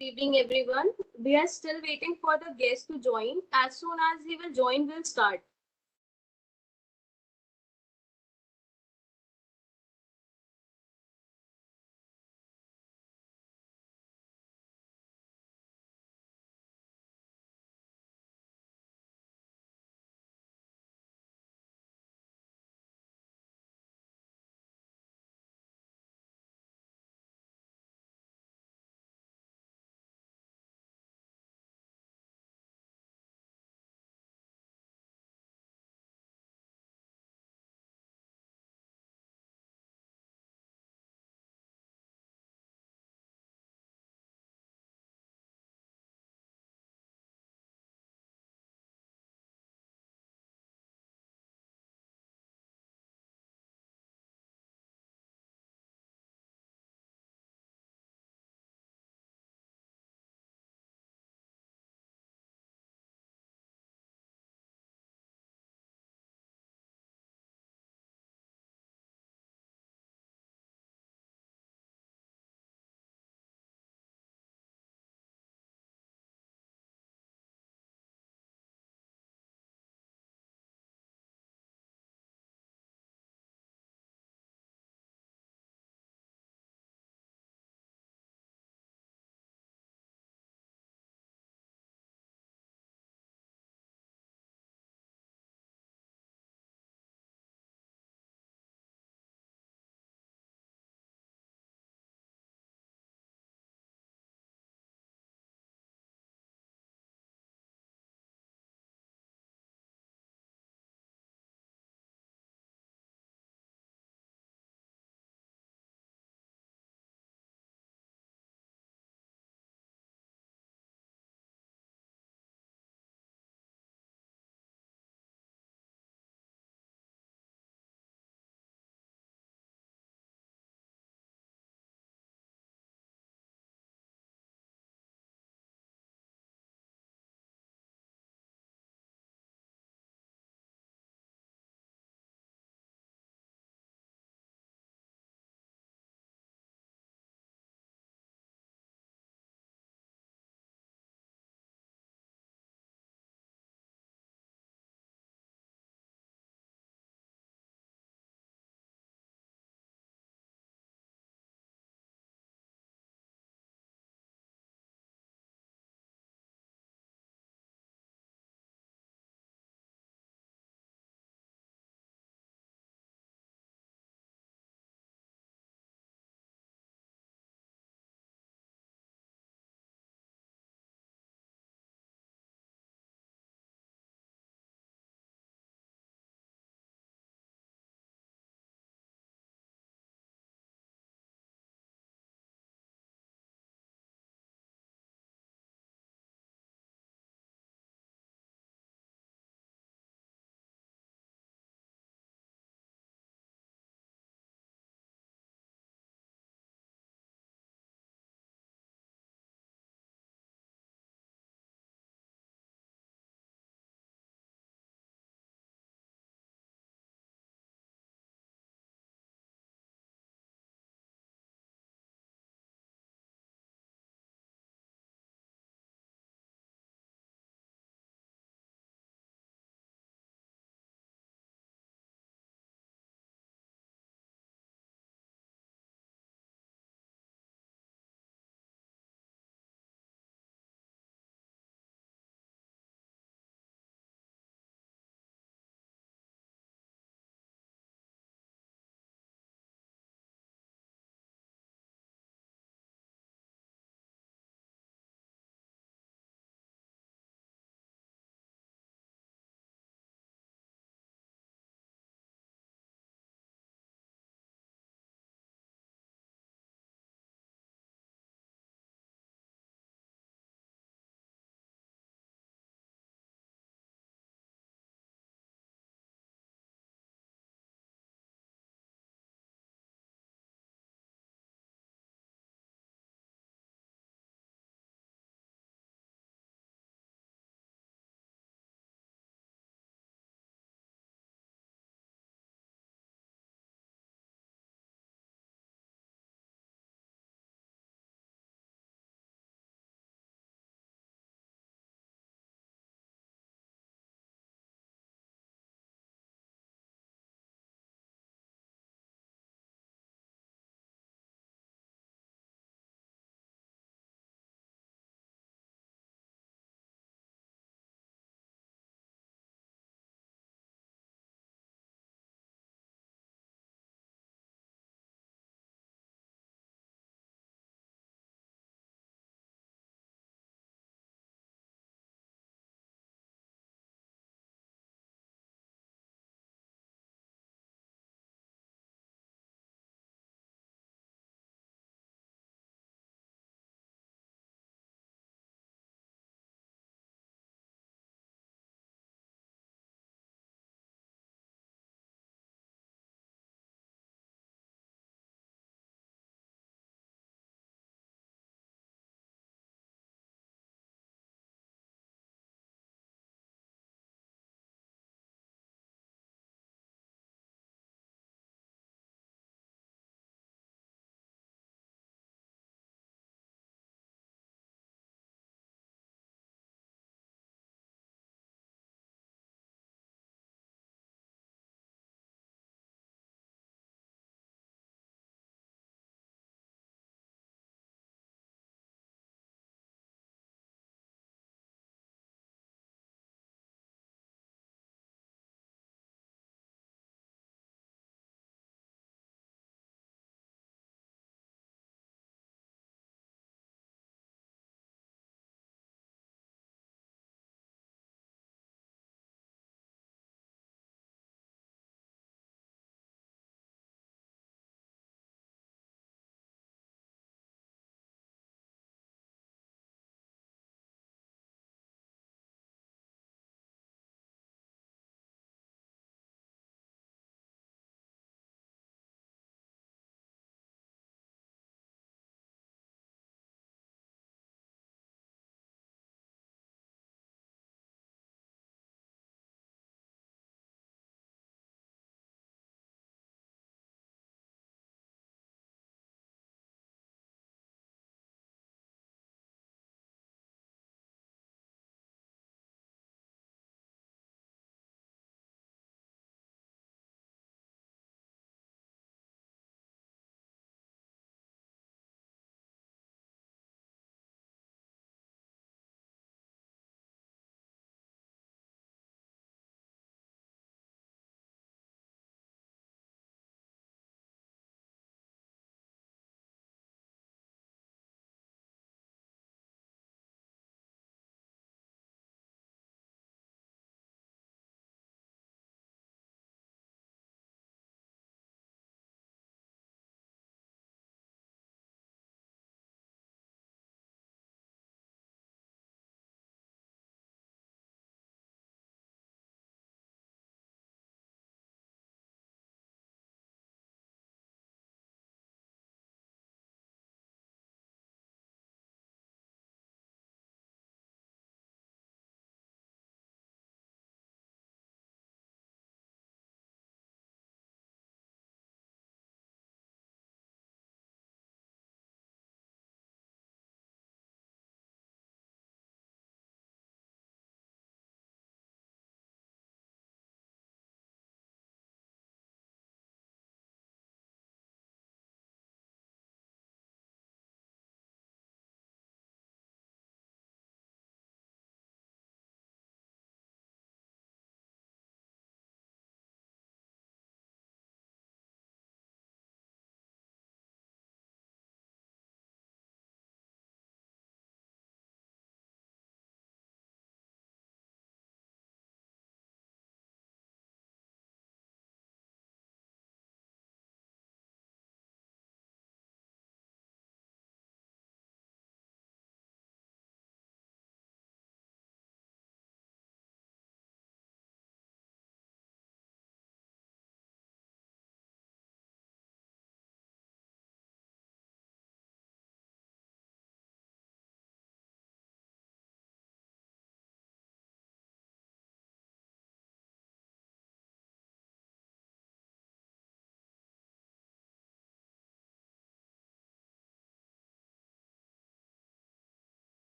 Good evening, everyone. We are still waiting for the guest to join. As soon as he will join, we'll start.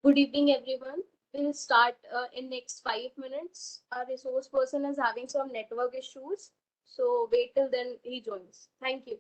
Good evening, everyone. We'll start in next 5 minutes. Our resource person is having some network issues, so wait till then he joins. Thank you.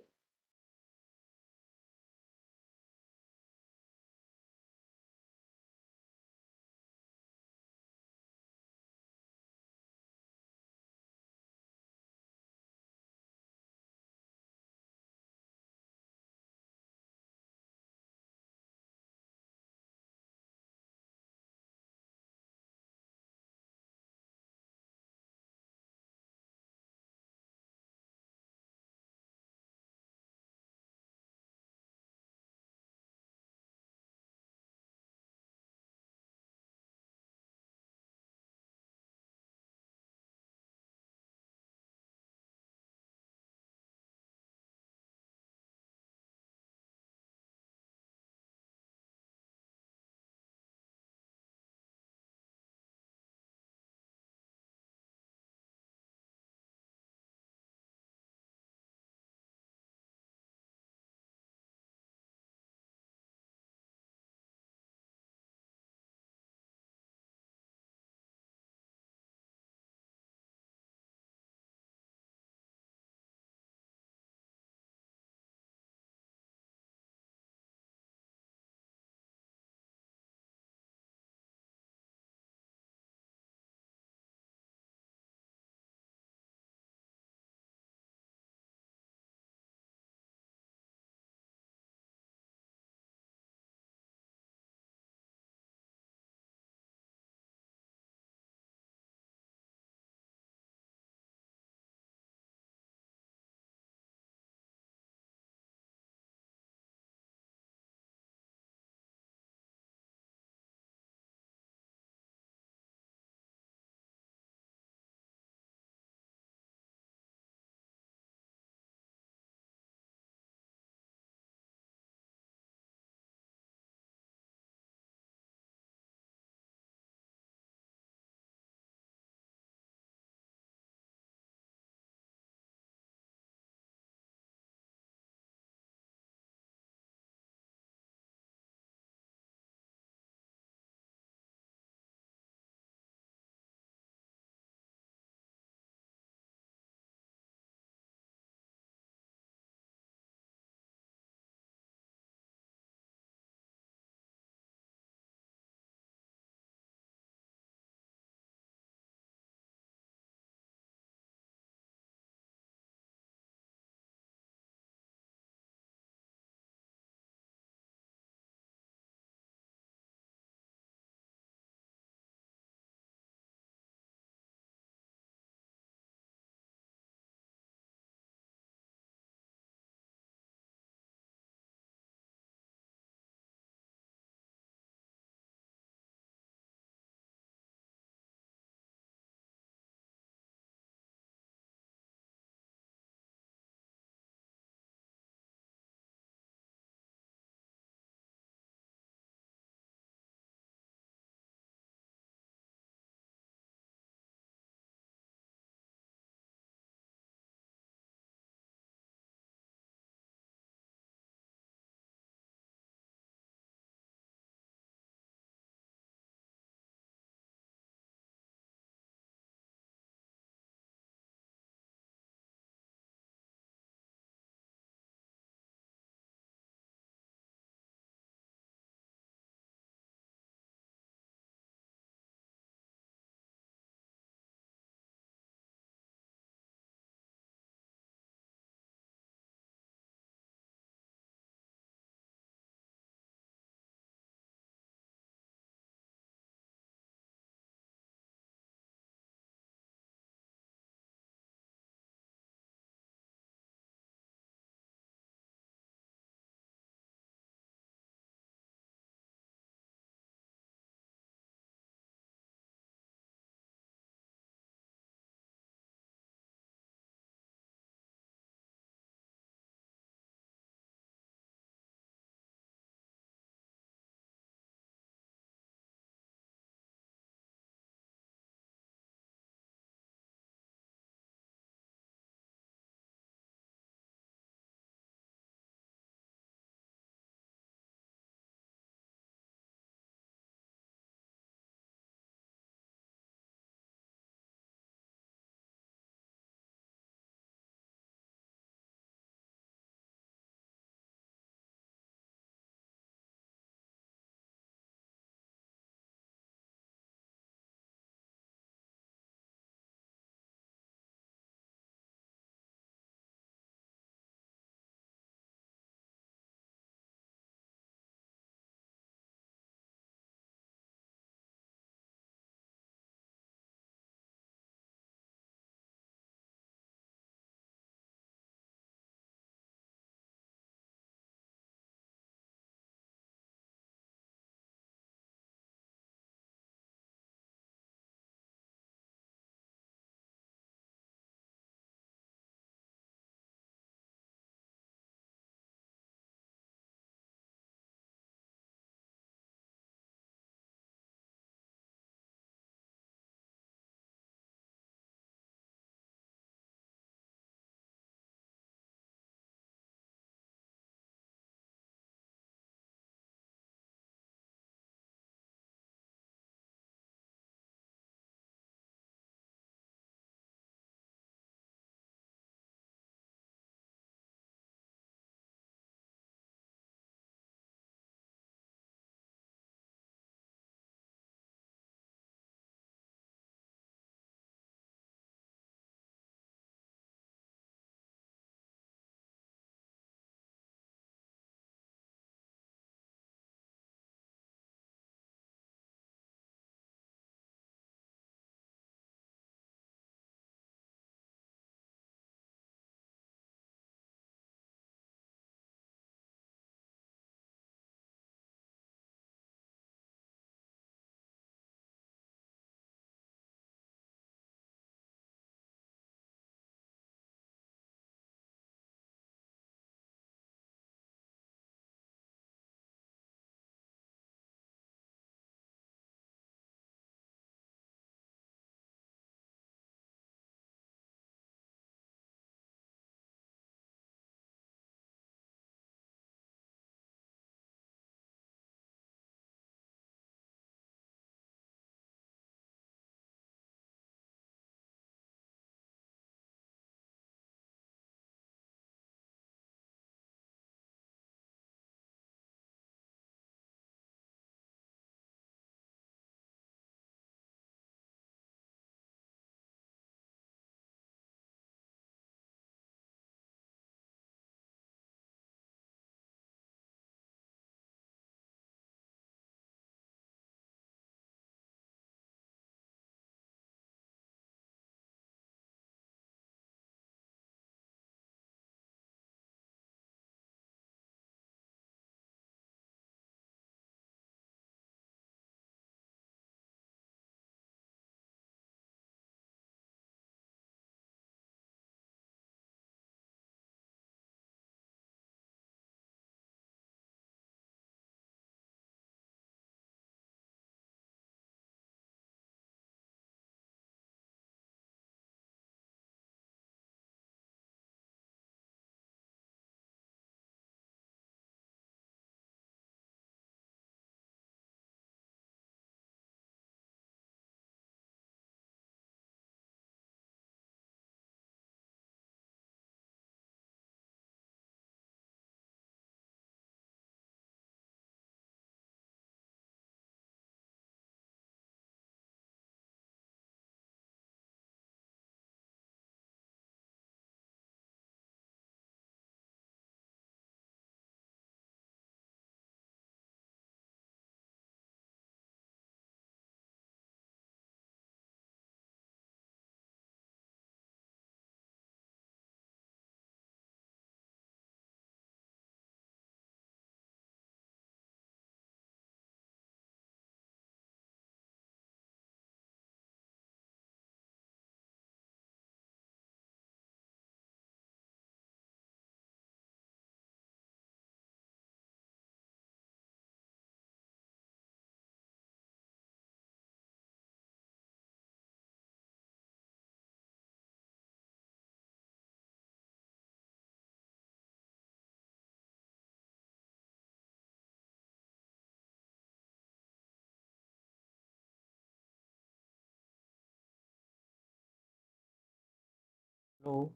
Hello.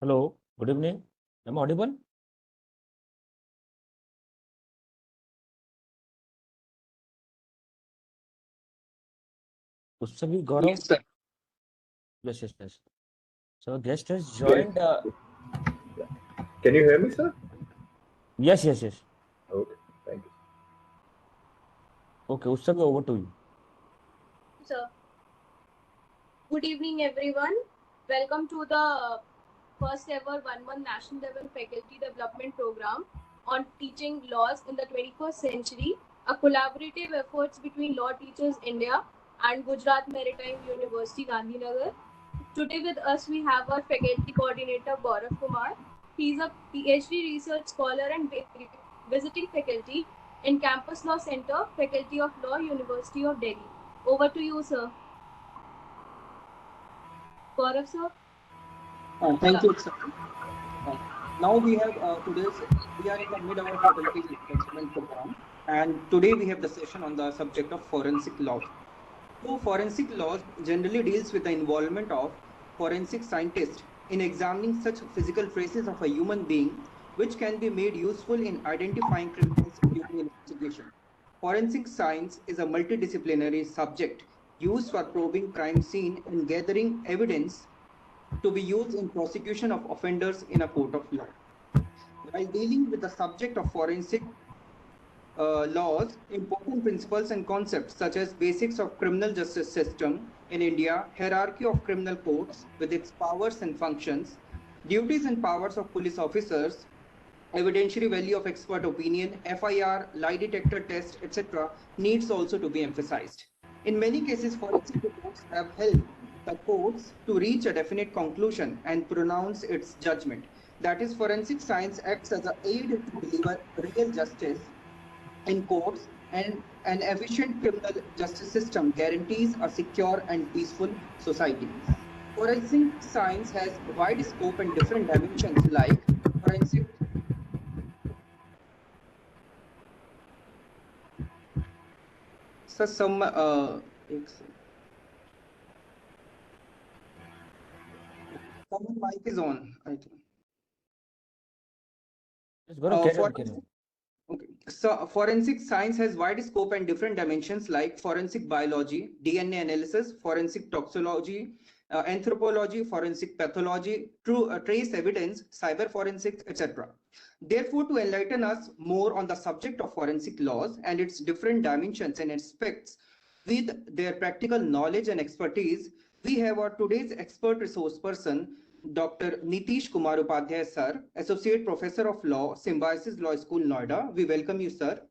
Hello. Good evening. Am I audible? Pushpavi Gaurav. Yes, sir. Yes, yes, yes. So guest has Can, joined. can you hear me, sir? Yes, yes, yes. Okay, thank you. Okay, Pushpavi, over to you. Sir, good evening, everyone. Welcome to the first ever one national level faculty development program on teaching laws in the 21st century, a collaborative efforts between Law Teachers India and Gujarat Maritime University, Gandhinagar. Today with us we have our faculty coordinator Gaurav Kumar. He is a PhD research scholar and visiting faculty in Campus Law Center, Faculty of Law, University of Delhi. Over to you, sir. Gaurav, sir. Thank Yeah. you, sir. Uh, Now we have we are in the mid of our faculty development program, and today we have the session on the subject of forensic laws. So, forensic laws generally deals with the involvement of forensic scientists in examining such physical traces of a human being, which can be made useful in identifying criminals during investigation. Forensic science is a multidisciplinary subject used for probing crime scene and gathering evidence to be used in prosecution of offenders in a court of law. While dealing with the subject of forensic laws, important principles and concepts such as basics of criminal justice system in India, hierarchy of criminal courts with its powers and functions, duties and powers of police officers, evidentiary value of expert opinion, FIR, lie detector test, etc., needs also to be emphasized. In many cases, forensic reports have helped the courts to reach a definite conclusion and pronounce its judgment. That is, forensic science acts as an aid to deliver real justice in courts, and an efficient criminal justice system guarantees a secure and peaceful society. Forensic science has wide scope and different dimensions like forensic. So some एक second. Someone mic is on, I think. Yes, Gaurav, carry on, carry Forensic on. Okay. So forensic science has wide scope and different dimensions like forensic biology, DNA analysis, forensic toxicology, anthropology, forensic pathology, trace evidence, cyber forensics, etc. Therefore, to enlighten us more on the subject of forensic laws and its different dimensions and aspects with their practical knowledge and expertise, we have our today's expert resource person, Dr. Niteesh Kumar Upadhyay, sir, Associate Professor of Law, Symbiosis Law School, Noida. We welcome you, sir.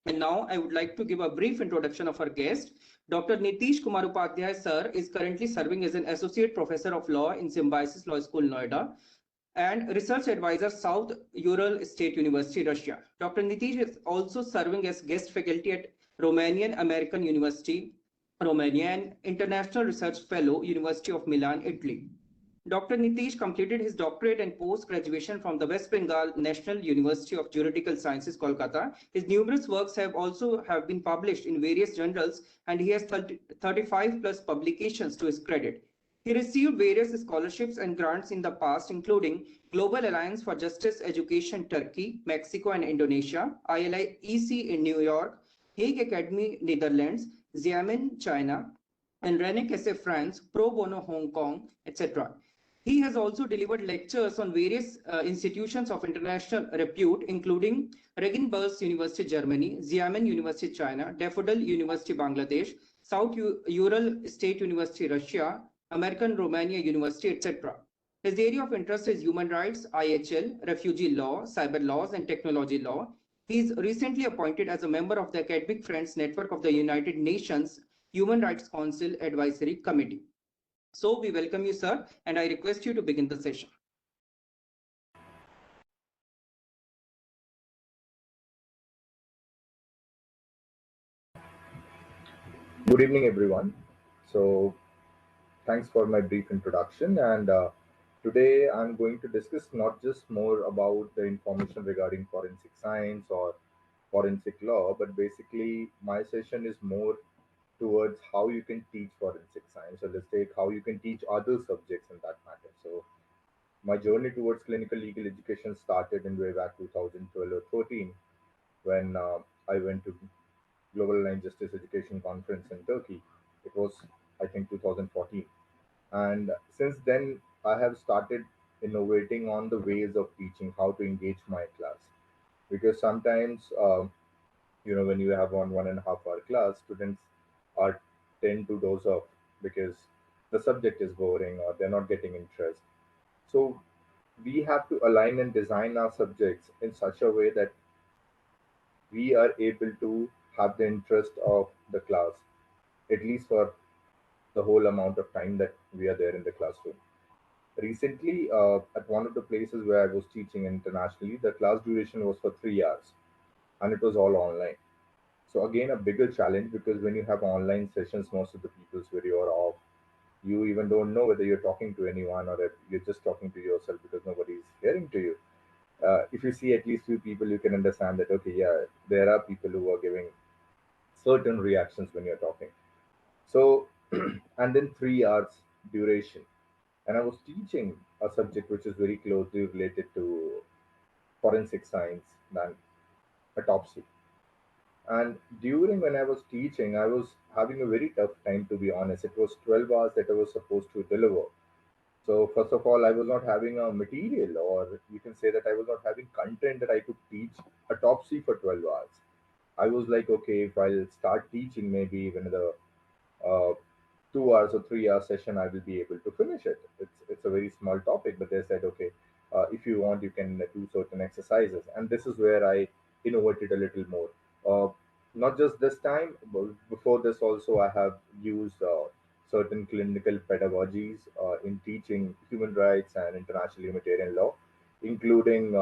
And now I would like to give a brief introduction of our guest. Dr. Niteesh Kumar Upadhyay, sir, is currently serving as an Associate Professor of Law in Symbiosis Law School, Noida, and Research Advisor, South Ural State University, Russia. Dr. Niteesh is also serving as guest faculty at Romanian American University, Romania, and International Research Fellow, University of Milan, Italy. Dr. Niteesh completed his doctorate and post-graduation from the West Bengal National University of Juridical Sciences, Kolkata. His numerous works have been published in various journals, and he has 35 plus publications to his credit. He received various scholarships and grants in the past, including Global Alliance for Justice Education, Turkey, Mexico, and Indonesia, ILIEC in New York, Hague Academy, Netherlands, Xiamen, China, and Rennes SF, France, Pro Bono, Hong Kong, etc. He has also delivered lectures on various institutions of international repute, including Regensburg University, Germany, Xiamen University, China, Daffodil University, Bangladesh, South Ural State University, Russia, American Romania University, etc. His area of interest is human rights, IHL, refugee law, cyber laws, and technology law. He is recently appointed as a member of the Academic Friends Network of the United Nations Human Rights Council Advisory Committee. So we welcome you, sir, and I request you to begin the session. Good evening, everyone. So, thanks for my brief introduction. And today I'm going to discuss not just more about the information regarding forensic science or forensic law, but basically my session is more towards how you can teach forensic science. So let's take how you can teach other subjects in that matter. So my journey towards clinical legal education started in way back 2012 or 13 when I went to Global Line Justice Education Conference in Turkey. It was, I think, 2014. And since then, I have started innovating on the ways of teaching, how to engage my class. Because sometimes, when you have one and a half hour class, students are tend to doze off because the subject is boring or they're not getting interest. So we have to align and design our subjects in such a way that we are able to have the interest of the class, at least for the whole amount of time that we are there in the classroom. Recently, at one of the places where I was teaching internationally, the class duration was for 3 hours and it was all online. So, again, a bigger challenge because when you have online sessions, most of the people's video are off. You even don't know whether you're talking to anyone or if you're just talking to yourself because nobody's hearing to you. If you see at least few people, you can understand that, okay, yeah, there are people who are giving certain reactions when you're talking. So, and then 3 hours duration. And I was teaching a subject which is very closely related to forensic science than autopsy. And during when I was teaching, I was having a very tough time to be honest. It was 12 hours that I was supposed to deliver. So first of all, I was not having a material, or you can say that I was not having content that I could teach autopsy for 12 hours. I was like, okay, if I'll start teaching maybe even the uh, 2 hours or 3 hour session, I will be able to finish it. It's a very small topic, but they said, okay, if you want, you can do certain exercises, and this is where I innovated a little more. Uh, Not just this time, but before this also, I have used certain clinical pedagogies in teaching human rights and international humanitarian law, including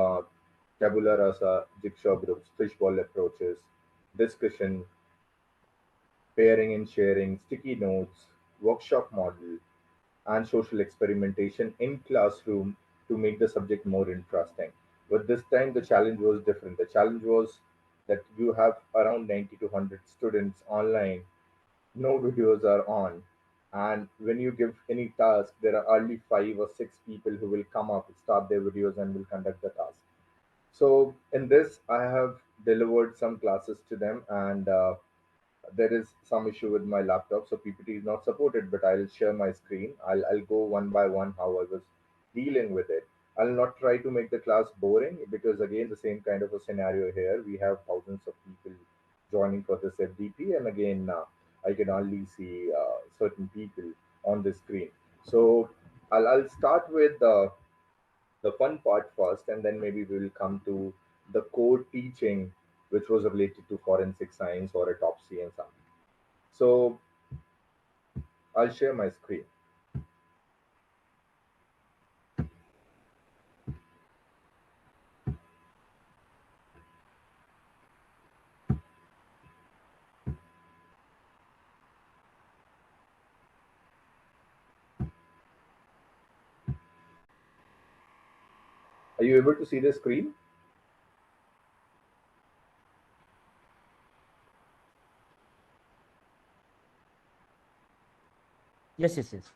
tabula rasa, jigsaw groups, fishbowl approaches, discussion, pairing and sharing, sticky notes, workshop model, and social experimentation in classroom to make the subject more interesting. But this time the challenge was different. The challenge was that you have around 90 to 100 students online, no videos are on, and when you give any task, there are only 5 or 6 people who will come up, start their videos, and will conduct the task. So in this, I have delivered some classes to them, and there is some issue with my laptop, so PPT is not supported, but I'll share my screen. I'll go one by one how I was dealing with it. I'll not try to make the class boring because, again, the same kind of a scenario here. We have thousands of people joining for this FDP, and again, I can only see certain people on the screen. So I'll start with the fun part first, and then maybe we will come to the core teaching, which was related to forensic science or autopsy and something. So I'll share my screen. Are you able to see the screen? Yes, yes, yes.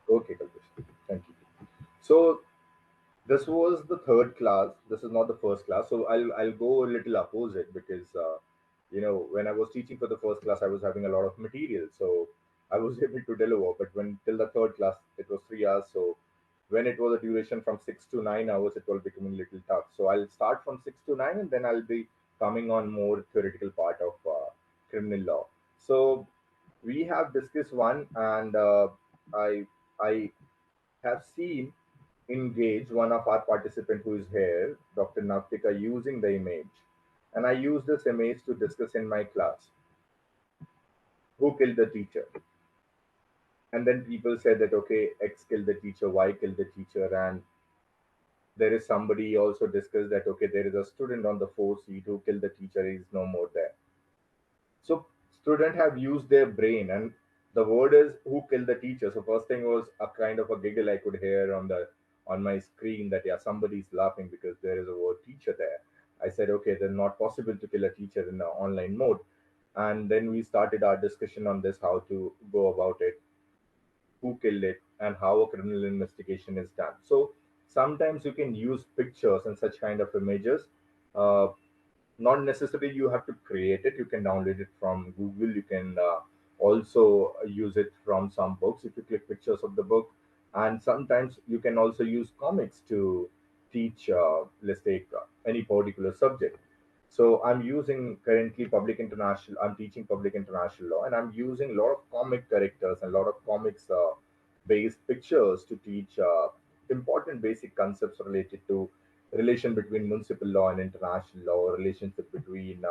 Okay, Kalpesh. Thank you. So this was the third class. This is not the first class. So I'll go a little opposite because when I was teaching for the first class, I was having a lot of material, so I was able to deliver. But when till the third class, it was 3 hours. So when it was a duration from 6 to 9 hours, it was becoming a little tough. So I'll start from 6 to 9, and then I'll be coming on more theoretical part of criminal law. So we have discussed one, and I I have seen engage one of our participant who is here, Dr. Navtika, using the image. And I use this image to discuss in my class who killed the teacher. And then people said that, okay, X killed the teacher, Y killed the teacher. And there is somebody also discussed that, okay, there is a student on the fourth seat who killed the teacher, he is no more there. So student have used their brain, and the word is who killed the teacher. So first thing was a kind of a giggle I could hear on my screen that yeah, somebody's laughing because there is a word teacher there. I said, okay, then not possible to kill a teacher in the online mode. And then we started our discussion on this, how to go about it, who killed it, and how a criminal investigation is done. So sometimes you can use pictures and such kind of images. Uh, Not necessarily you have to create it. You can download it from Google. You can also use it from some books if you click pictures of the book. And sometimes you can also use comics to teach, let's take any particular subject. So I'm using currently public international. I'm teaching public international law, and I'm using a lot of comic characters and a lot of comics based pictures to teach important basic concepts related to relation between municipal law and international law, relationship between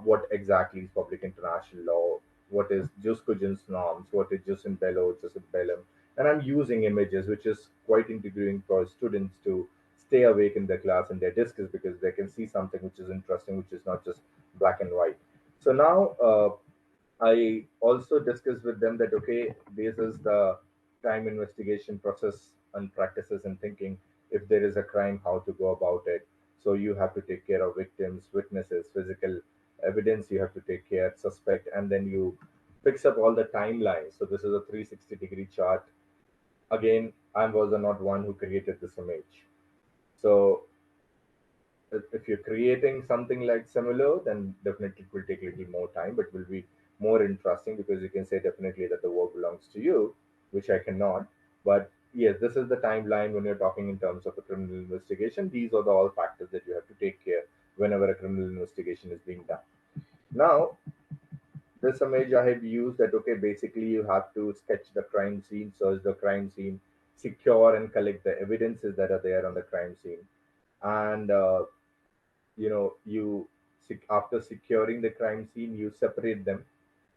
what exactly is public international law, what is jus cogens norms, what is jus in bello, jus in bellum. And I'm using images, which is quite intriguing for students to stay awake in their class and their discus, because they can see something which is interesting, which is not just black and white. So now I also discussed with them that okay, this is the crime investigation process and practices and thinking. If there is a crime, how to go about it. So you have to take care of victims, witnesses, physical evidence. You have to take care suspect, and then you fix up all the timelines. So this is a 360-degree chart. Again, I was not one who created this image. So if you're creating something like similar, then definitely it will take a little more time, but will be more interesting, because you can say definitely that the work belongs to you, which I cannot. But yes, this is the timeline when you're talking in terms of a criminal investigation. These are the all factors that you have to take care whenever a criminal investigation is being done. Now, this image I have used that okay, basically you have to sketch the crime scene, search the crime scene, secure and collect the evidences that are there on the crime scene. And you after securing the crime scene, you separate them,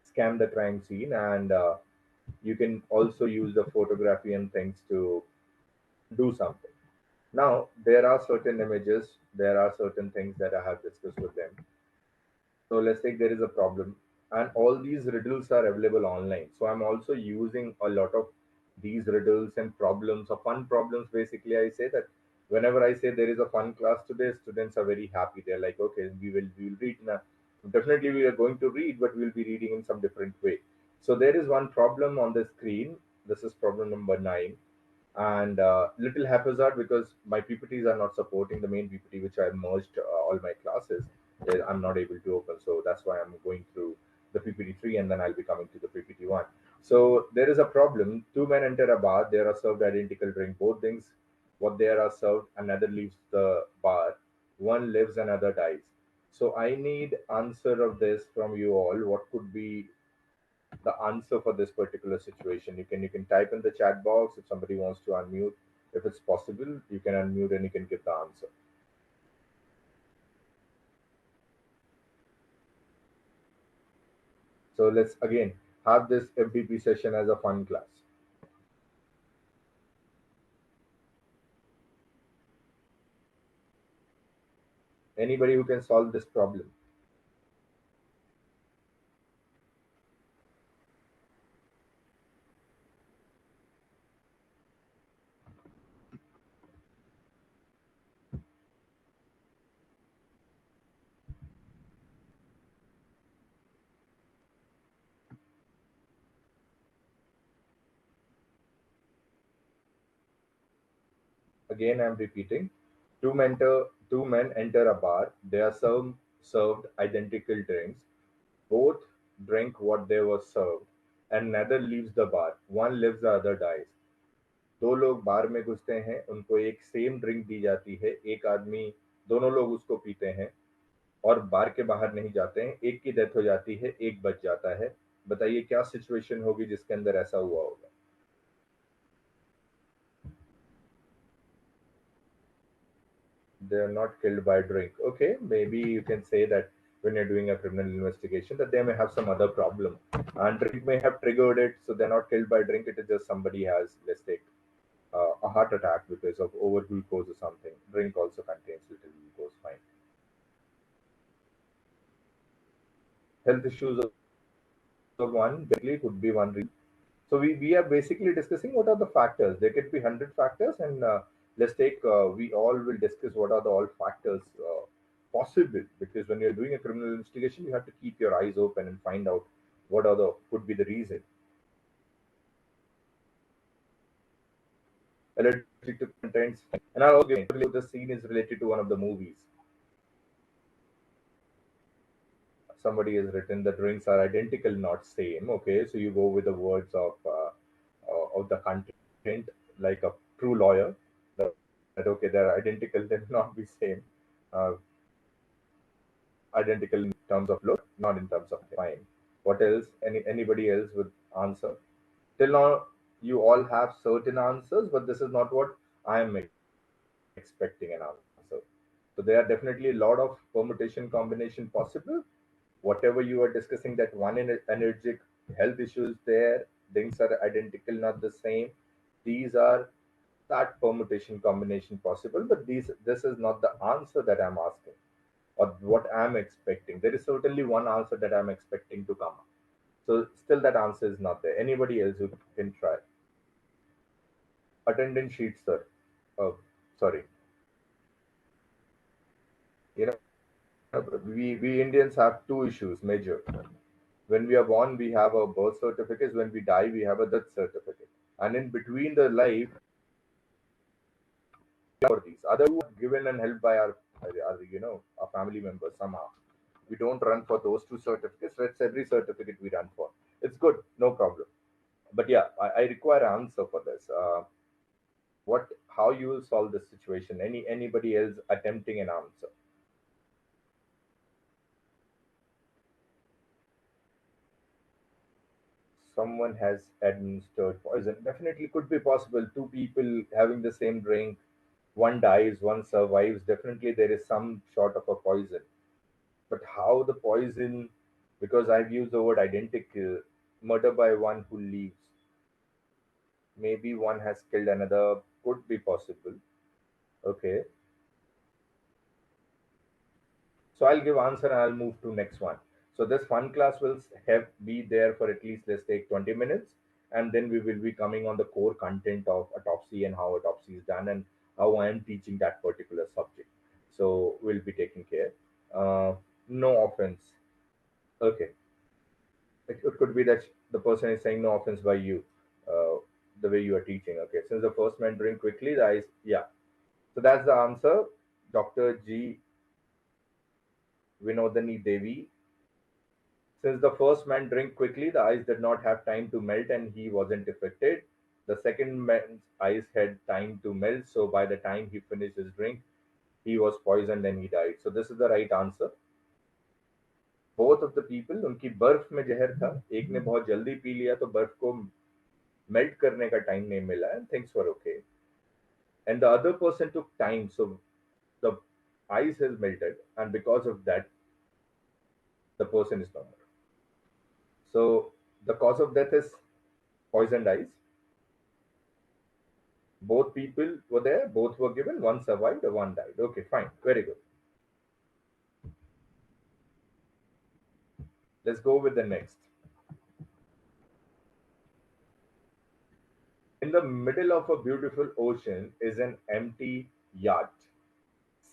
scan the crime scene, and you can also use the photography and things to do something. Now there are certain images, there are certain things that I have discussed with them. So let's take there is a problem, and all these riddles are available online. So I'm also using a lot of these riddles and problems or fun problems. Basically, I say that whenever I say there is a fun class today, students are very happy. They're like, okay, we will read now. Definitely, we are going to read, but we'll be reading in some different way. So there is one problem on the screen. This is problem number 9, and little haphazard because my PPTs are not supporting the main PPT, which I merged all my classes. I'm not able to open, so that's why I'm going through the PPT 3, and then I'll be coming to the PPT 1. So there is a problem. Two men enter a bar. They are served identical drink. Both things, what they are served, another leaves the bar. One lives, another dies. So I need answer of this from you all. What could be the answer for this particular situation? You can type in the chat box. If somebody wants to unmute, if it's possible, you can unmute and you can give the answer. So let's again have this FDP session as a fun class. Anybody who can solve this problem? Again, I'm repeating. Two men enter a bar. They are served identical drinks. Both drink what they were served, and neither leaves the bar. One lives, the other dies. दो लोग बार में घुसते हैं, उनको एक same drink दी जाती है, एक आदमी, दोनों लोग उसको पीते हैं और बार के बाहर नहीं जाते हैं। एक की डेथ हो जाती है, एक बच जाता है। बताइए क्या सिचुएशन होगी जिसके अंदर ऐसा हुआ होगा? They are not killed by drink. Okay, maybe you can say that when you're doing a criminal investigation, that they may have some other problem, and drink may have triggered it. So they're not killed by drink. It is just somebody has, let's take a heart attack because of over glucose or something. Drink also contains little glucose. Fine. Health issues of one basically could be one reason. So we are basically discussing what are the factors. There could be 100 factors, and let's take we all will discuss what are the all factors possible, because when you're doing a criminal investigation, you have to keep your eyes open and find out what other could be the reason. Allergic to contents, and I'll also give the scene is related to one of the movies. Somebody has written the drinks are identical, not same. Okay, so you go with the words of the content, like a true lawyer. That okay, they're identical, they'll not be same. Uh, Identical in terms of look, not in terms of fine. What else? Anybody else would answer? Till now, you all have certain answers, but this is not what I am expecting an answer. So there are definitely a lot of permutation combination possible. Whatever you are discussing, that one energetic health issues there, things are identical, not the same. These are that permutation combination possible, but this is not the answer that I'm asking or what I'm expecting. There is certainly one answer that I'm expecting to come up. So still that answer is not there. Anybody else who can try? Attendance sheet, sir. Oh, sorry. We Indians have two issues major. When we are born, we have a birth certificate. When we die, we have a death certificate. And in between the life, for these other given and held by our family members somehow. We don't run for those two certificates. That's every certificate we run for. It's good, no problem. But yeah, I require an answer for this. What? How you will solve this situation? Anybody else attempting an answer? Someone has administered poison. Definitely could be possible. Two people having the same drink, one dies, one survives. Definitely there is some sort of a poison. But how the poison? Because I've used the word identical. Murder by one who leaves. Maybe one has killed another. Could be possible. Okay. So I'll give answer and I'll move to next one. So this fun class will have be there for at least let's take 20 minutes, and then we will be coming on the core content of autopsy and how autopsy is done and how I am teaching that particular subject. So we'll be taking care. Uh, no offense. Okay, it could be that the person is saying no offense by you, the way you are teaching. Okay, since the first man drink quickly, the eyes. Yeah. So that's the answer. Dr. G. Vinodani Devi. Since the first man drank quickly, the ice did not have time to melt and he wasn't affected. The second man's ice had time to melt, so by the time he finished his drink, he was poisoned and he died. So this is the right answer. Both of the people, उनकी बर्फ में जहर था, एक ने बहुत जल्दी P लिया तो बर्फ को मेल्ट करने का टाइम नहीं मिला and things were okay. And the other person took time, so the ice has melted and because of that, the person is no more. So the cause of death is poisoned ice. Both people were there, both were given, one survived, one died. Okay, fine, very good. Let's go with the next. In the middle of a beautiful ocean is an empty yacht.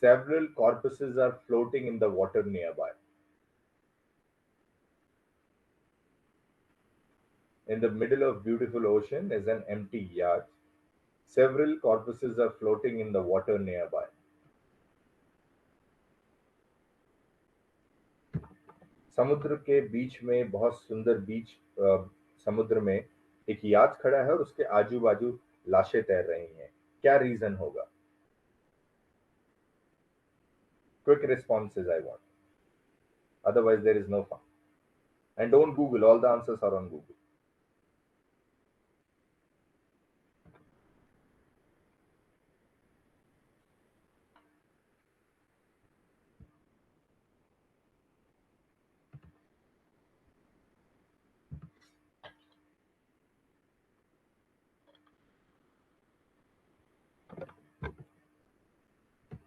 Several corpses are floating in the water nearby. In the middle of beautiful ocean is an empty yacht. Several corpses are floating in the water nearby. समुद्र के बीच में बहुत सुंदर बीच समुद्र में एक याच खड़ा है और उसके आजू बाजू लाशें तैर रही हैं. क्या रीजन होगा? Quick responses I want. Otherwise there is no fun. And don't Google. All the answers are on Google.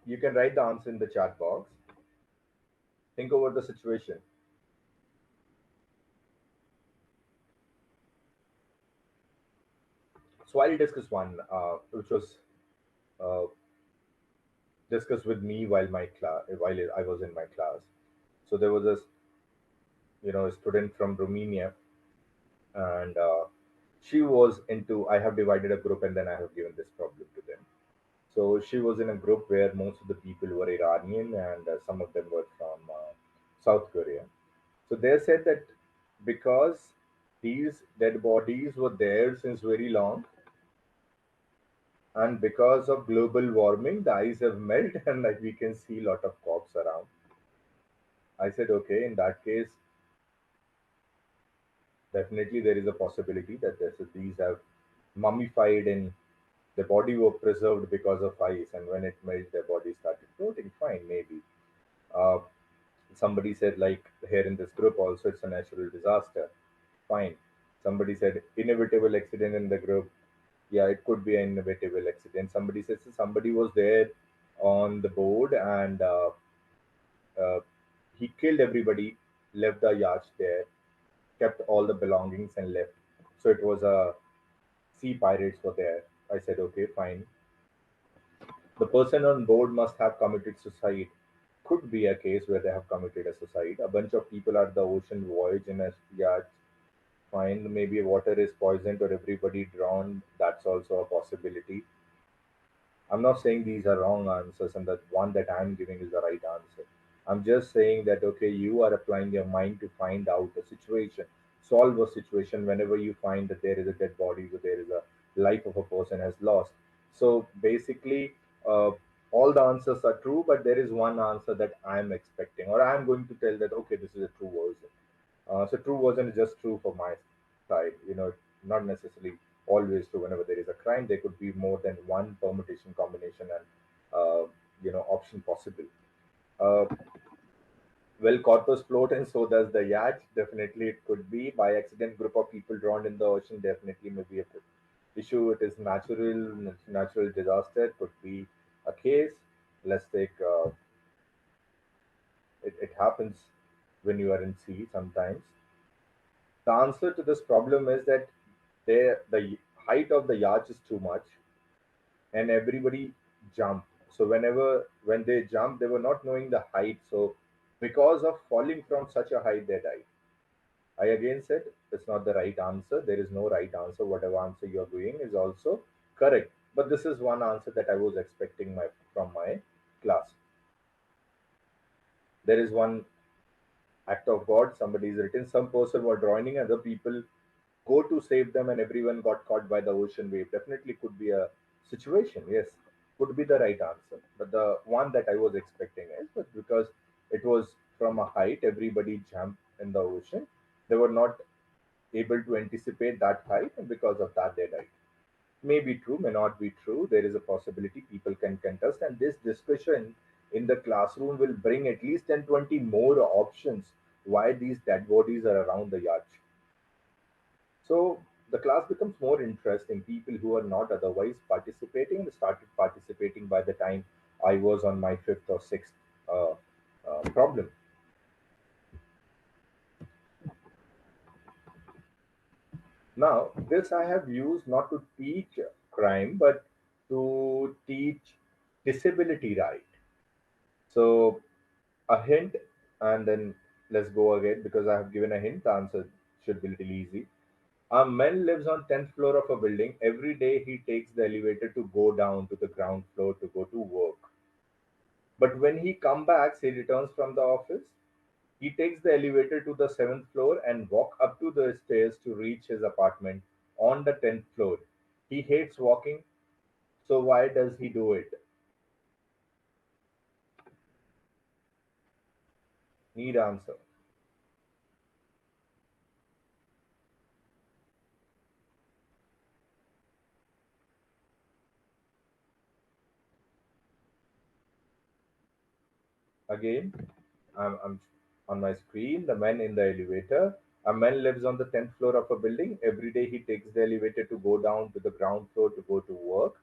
You can write the answer in the chat box. Think over the situation. So I'll discuss one, which was uh, discussed with me while I was in my class. So there was a a student from Romania, and she was into. I have divided a group, and then I have given this problem to them. So she was in a group where most of the people were Iranian, and some of them were from South Korea. So they said that because these dead bodies were there since very long, and because of global warming, the ice have melted, and like we can see a lot of corpse around. I said, okay, in that case, definitely there is a possibility that these have mummified and the body were preserved because of ice, and when it melted, their body started floating. Fine, maybe. Uh, Somebody said, like here in this group, also it's a natural disaster. Fine. Somebody said inevitable accident in the group. Yeah, it could be an inevitable accident. Somebody says somebody was there on the board, and uh, he killed everybody, left the yacht there, kept all the belongings and left. So it was a sea pirates were there. I said, okay, fine. The person on board must have committed suicide. Could be a case where they have committed a suicide. A bunch of people are the ocean voyage in a yacht. Fine, maybe water is poisoned or everybody drowned. That's also a possibility. I'm not saying these are wrong answers and that one that I'm giving is the right answer. I'm just saying that, okay, you are applying your mind to find out a situation, solve a situation whenever you find that there is a dead body or there is a life of a person has lost. So basically, uh, all the answers are true, but there is one answer that I'm expecting, or I'm going to tell that, okay, this is a true version. So true wasn't just true for my side, not necessarily always true. Whenever there is a crime, there could be more than one permutation, combination, and option possible. Uh, well, corpus float and so does the yacht. Definitely, it could be by accident. Group of people drowned in the ocean. Definitely, maybe a issue. It is natural disaster. It could be a case. Let's take it happens when you are in sea sometimes. The answer to this problem is that the height of the yacht is too much, and everybody jumped. So when they jumped, they were not knowing the height. So because of falling from such a height, they died. I again said it's not the right answer. There is no right answer. Whatever answer you are doing is also correct. But this is one answer that I was expecting from my class. There is one act of God. Somebody is written. Some person were drowning. Other people go to save them, and everyone got caught by the ocean wave. Definitely could be a situation. Yes, could be the right answer. But the one that I was expecting is, but because it was from a height, everybody jumped in the ocean. They were not able to anticipate that height, and because of that, they died. May be true, may not be true. There is a possibility people can contest, and this discussion in the classroom will bring at least 10, 20 more options why these dead bodies are around the yacht. So the class becomes more interesting. People who are not otherwise participating started participating by the time I was on my fifth or sixth uh, problem. Now, this I have used not to teach crime, but to teach disability right. So a hint, and then let's go again because I have given a hint. The answer should be little easy. A man lives on 10th floor of a building. Every day he takes the elevator to go down to the ground floor to go to work. But when he comes back, he returns from the office. He takes the elevator to the 7th floor and walk up to the stairs to reach his apartment on the 10th floor. He hates walking, so why does he do it? Need answer. Again, I'm on my screen. The man in the elevator. A man lives on the 10th floor of a building. Every day he takes the elevator to go down to the ground floor to go to work.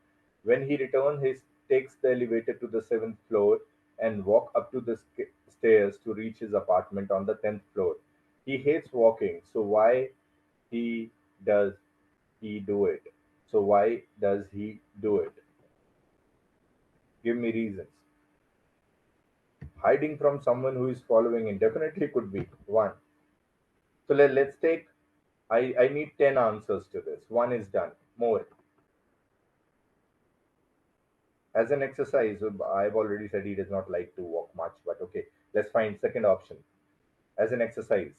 When he returns, he takes the elevator to the 7th floor and walk up to the stairs to reach his apartment on the 10th floor. He hates walking, so why he does he do it? So why does he do it? Give me reasons. Hiding from someone who is following in definitely could be one. So let's take, I need 10 answers to this. One is done. More. As an exercise, I've already said he does not like to walk much, but okay, let's find second option. As an exercise,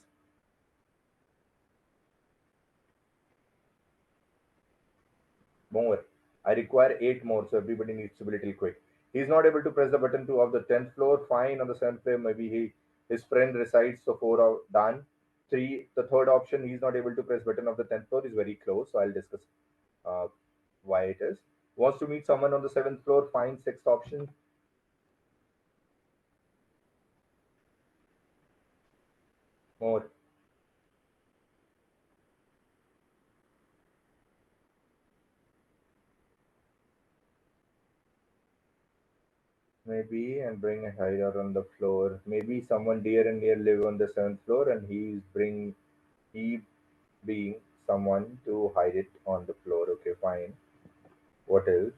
more. I require 8 more, so everybody needs to be a little quick. He's not able to press the button to of the 10th floor. Fine. On the 7th floor, maybe his friend resides, so 4 are done. 3, the third option, he's not able to press button of the 10th floor, is very close. So I'll discuss uh, why it is. Wants to meet someone on the 7th floor. Fine. Sixth option, more. Maybe, and bring a hider on the floor. Maybe someone dear and near live on the 7th floor, and he being someone to hide it on the floor. Okay, fine. What else?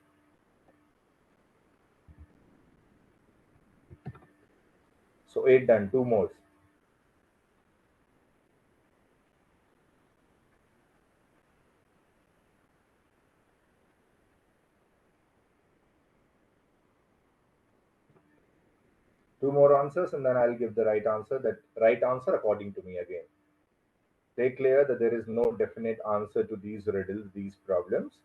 So 8 done. 2 more. Two more answers, and then I'll give the right answer. That right answer according to me again. Stay clear that there is no definite answer to these riddles, these problems.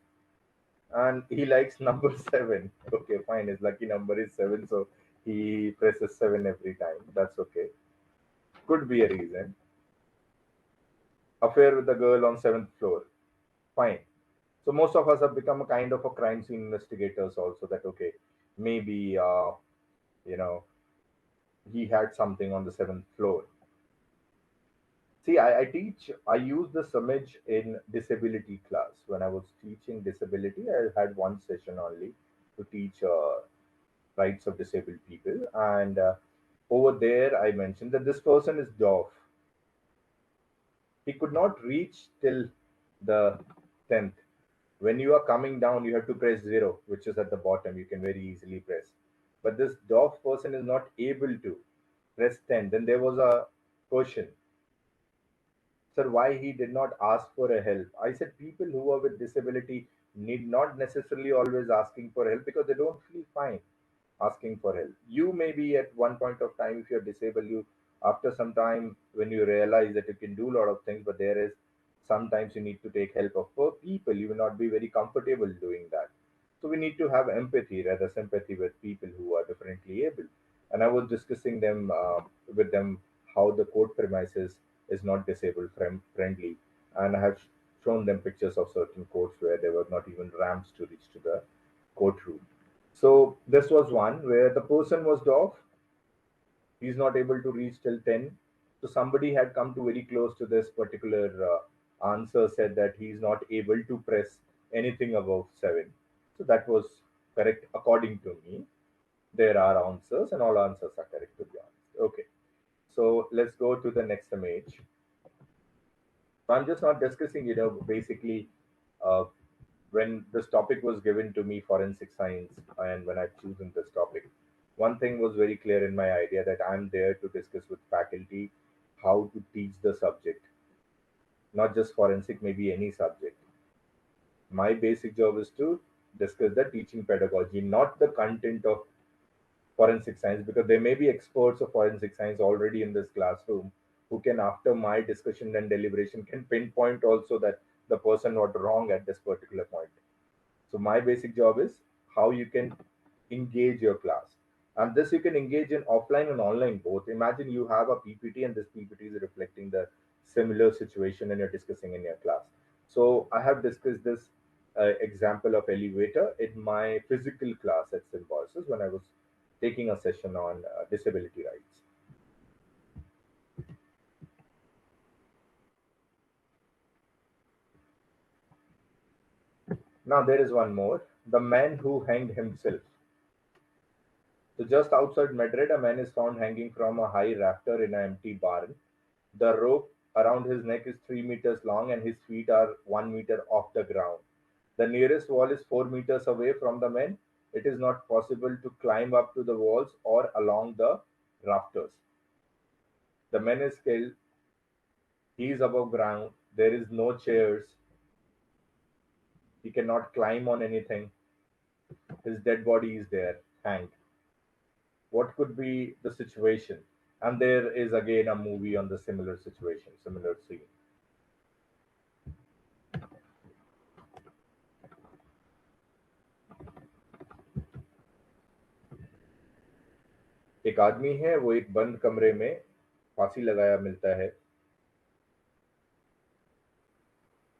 And he likes number 7. Okay, fine. His lucky number is 7, so he presses 7 every time. That's okay. Could be a reason. Affair with the girl on 7th floor. Fine. So most of us have become a kind of a crime scene investigators also. That okay, maybe you know he had something on the 7th floor. See, I use this image in disability class. When I was teaching disability, I had one session only to teach rights of disabled people. And over there, I mentioned that this person is deaf. He could not reach till the 10th. When you are coming down, you have to press 0, which is at the bottom. You can very easily press. But this deaf person is not able to press 10. Then there was a question, sir, why he did not ask for a help. I said people who are with disability need not necessarily always asking for help because they don't feel fine asking for help. You may be at one point of time, if you're disabled, you after some time when you realize that you can do a lot of things, but there is sometimes you need to take help of people. You will not be very comfortable doing that. So we need to have empathy, rather sympathy with people who are differently able. And I was discussing them with them how the court premises is not disabled friendly, and I have shown them pictures of certain courts where there were not even ramps to reach to the courtroom. So this was one where the person was deaf. He's not able to reach till 10. So somebody had come to very close to this particular answer, said that he's not able to press anything above 7. So that was correct according to me. There are answers, and all answers are correct to be honest. Okay. So let's go to the next image. So I'm just not discussing, basically uh, when this topic was given to me, forensic science, and when I've chosen this topic, one thing was very clear in my idea that I'm there to discuss with faculty how to teach the subject, not just forensic, maybe any subject. My basic job is to discuss the teaching pedagogy, not the content of forensic science, because there may be experts of forensic science already in this classroom who can, after my discussion and deliberation, can pinpoint also that the person not wrong at this particular point. So my basic job is how you can engage your class. And this you can engage in offline and online both. Imagine you have a PPT and this PPT is reflecting the similar situation and you're discussing in your class. So I have discussed this example of elevator in my physical class at Symbiosis when I was taking a session on disability rights. Now there is one more. The man who hanged himself. So just outside Madrid, a man is found hanging from a high rafter in an empty barn. The rope around his neck is 3 meters long and his feet are 1 meter off the ground. The nearest wall is 4 meters away from the man. It is not possible to climb up to the walls or along the rafters. The man is killed. He is above ground. There is no chairs. He cannot climb on anything. His dead body is there, hanged. What could be the situation? And there is again a movie on the similar situation, similar scene. एक आदमी है, वो एक बंद कमरे में फांसी लगाया मिलता है.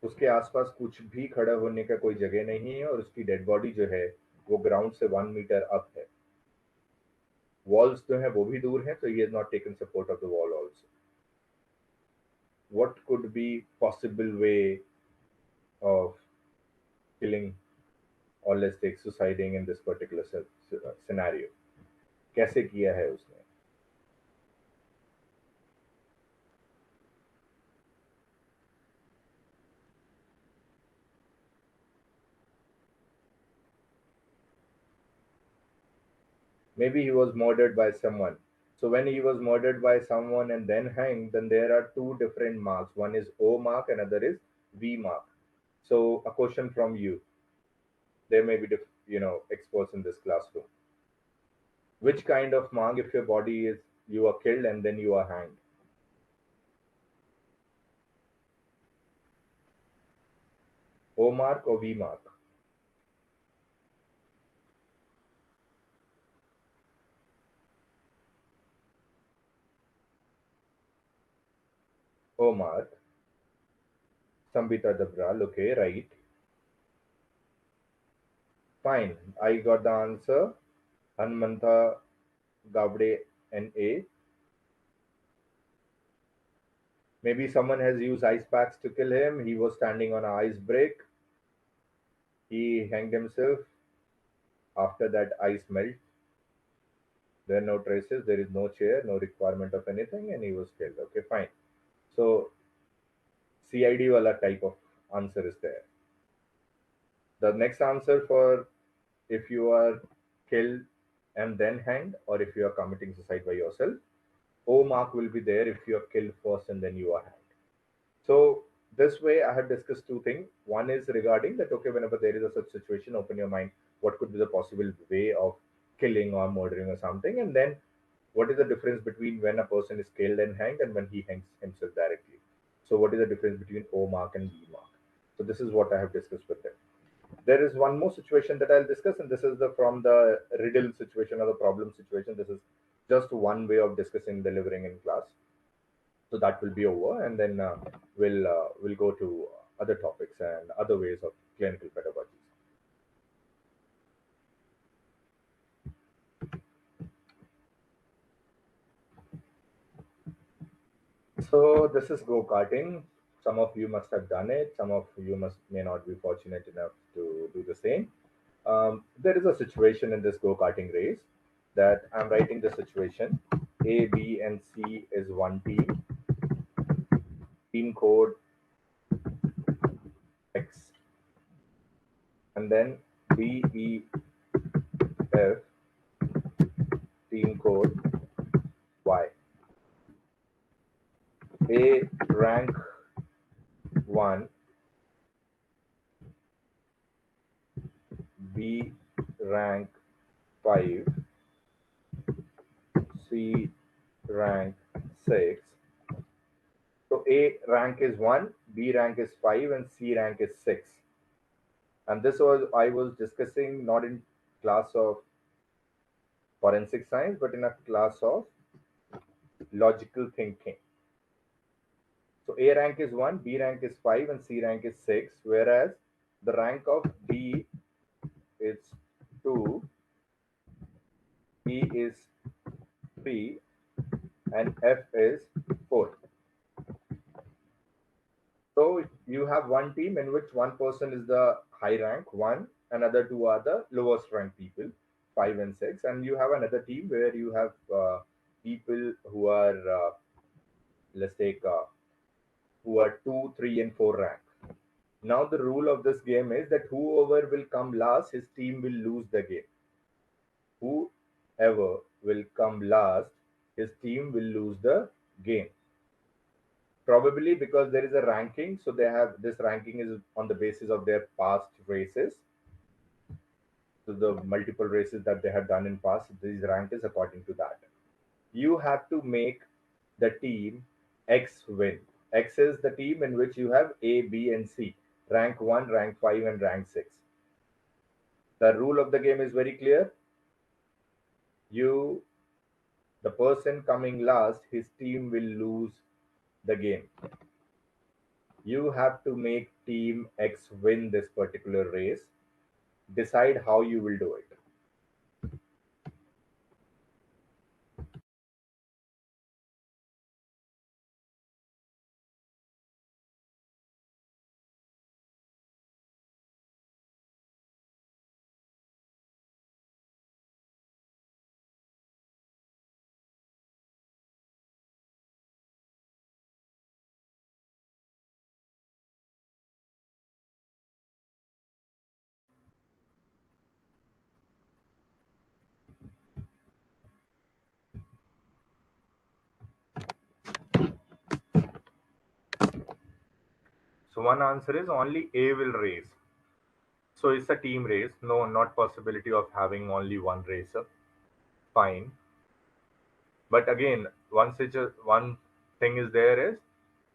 उसके आसपास कुछ भी खड़ा होने का कोई जगह नहीं है और उसकी डेड बॉडी जो है वो ग्राउंड से 1 मीटर अप है. वॉल्स जो है वो भी दूर है, तो he has not taken support of the wall also. What could be possible way of killing और let's take suiciding in this particular scenario? कैसे किया है उसने? Maybe he was murdered by someone. So when he was murdered by someone and then hanged, then there are two different marks. One is O mark, another is V mark. So a question from you. There may be experts in this classroom. Which kind of mark if your body is you are killed and then you are hanged? O mark or V mark? O mark. Sambita Dabral, okay, right. Fine, I got the answer. Hanmantha Gavde N.A. Maybe someone has used ice packs to kill him. He was standing on an ice break. He hanged himself. After that, ice melt. There are no traces. There is no chair, no requirement of anything, and he was killed. Okay, fine. So, CID wala type of answer is there. The next answer for if you are killed and then hanged, or if you are committing suicide by yourself, O mark will be there if you are killed first and then you are hanged. So this way I have discussed two things. One is regarding that, okay, whenever there is a such situation, open your mind, what could be the possible way of killing or murdering or something, and then what is the difference between when a person is killed and hanged and when he hangs himself directly. So what is the difference between O mark and B mark? So this is what I have discussed with them. There is one more situation that I'll discuss, and this is from the riddle situation or the problem situation. This is just one way of discussing delivering in class. So that will be over, and then we'll go to other topics and other ways of clinical pedagogy. So this is go-karting. Some of you must have done it. Some of you may not be fortunate enough to do the same. There is a situation in this go-karting race that I'm writing the situation. A, B, and C is one team. Team code X. And then D, E, F, team code Y. A rank 1, B rank 5, C rank 6. So A rank is 1, B rank is 5, and C rank is 6. And this was I was discussing not in class of forensic science, but in a class of logical thinking. So A rank is 1, B rank is 5, and C rank is 6, whereas the rank of D is 2, E is 3, and F is 4. So you have one team in which one person is the high rank, 1, another 2 are the lowest rank people, 5 and 6, and you have another team where you have people who are, let's take, who are 2, 3, and 4 rank. Now the rule of this game is that whoever will come last, his team will lose the game. Whoever will come last, his team will lose the game. Probably because there is a ranking, so they have this ranking is on the basis of their past races. So the multiple races that they have done in past, these rank is according to that. You have to make the team X win. X is the team in which you have A, B, and C, rank 1, rank 5, and rank 6. The rule of the game is very clear. You, the person coming last, his team will lose the game. You have to make team X win this particular race. Decide how you will do it. So one answer is only A will race. So it's a team race. No, not possibility of having only one racer. Fine. But again, one thing is there is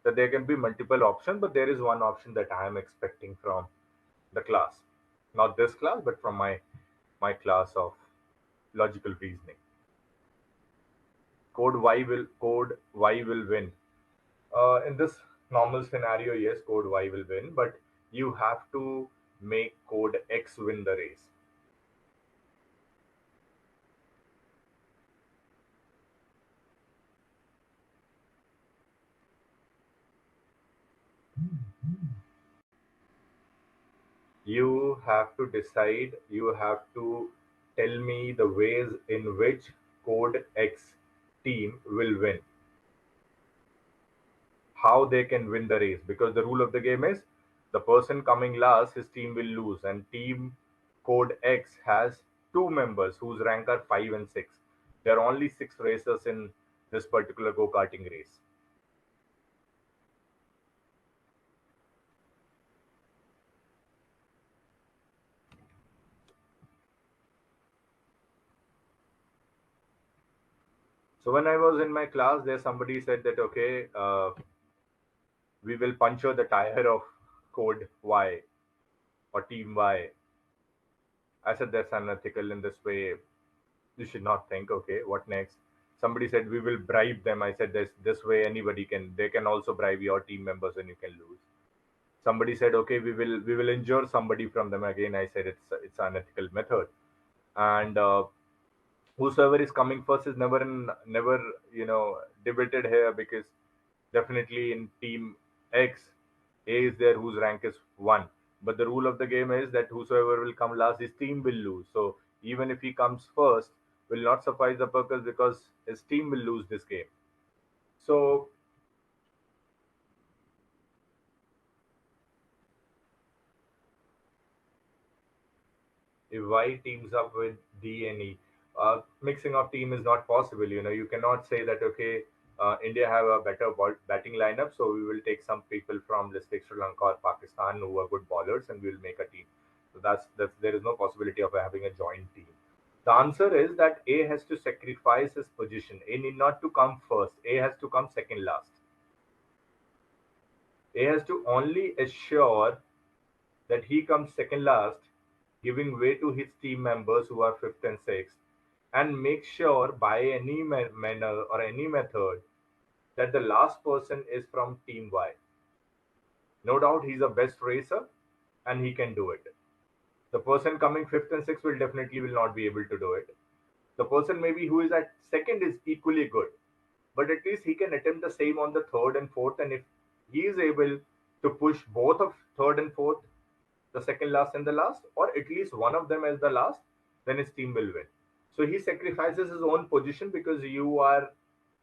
that there can be multiple options, but there is one option that I am expecting from the class. Not this class, but from my class of logical reasoning. Code Y will win. In this normal scenario, yes, code Y will win, but you have to make code X win the race. You have to decide, you have to tell me the ways in which code X team will win, how they can win the race, because the rule of the game is the person coming last, his team will lose, and team code X has two members whose rank are 5 and 6. There are only 6 racers in this particular go-karting race. So when I was in my class, there somebody said that okay, we will puncture the tire of code Y or team Y. I said that's unethical. In this way, you should not think. Okay, what next? Somebody said we will bribe them. I said this way anybody can. They can also bribe your team members and you can lose. Somebody said okay, we will injure somebody from them. Again, I said it's unethical method. And whosoever is coming first is never debated here, because definitely in team X, A is there whose rank is 1, but the rule of the game is that whosoever will come last, his team will lose. So even if he comes first, will not suffice the purpose, because his team will lose this game. So if Y teams up with D and E, mixing of team is not possible. You cannot say that okay, India have a better batting lineup, so we will take some people from, let's take Sri Lanka or Pakistan who are good bowlers, and we will make a team. So that's there is no possibility of having a joint team. The answer is that A has to sacrifice his position. A need not to come first. A has to come second last. A has to only assure that he comes second last, giving way to his team members who are fifth and sixth, and make sure by any manner or any method that the last person is from team Y. No doubt he's a best racer and he can do it. The person coming fifth and sixth will definitely will not be able to do it. The person maybe who is at second is equally good, but at least he can attempt the same on the third and fourth, and if he is able to push both of third and fourth, the second last and the last, or at least one of them as the last, then his team will win. So he sacrifices his own position because you are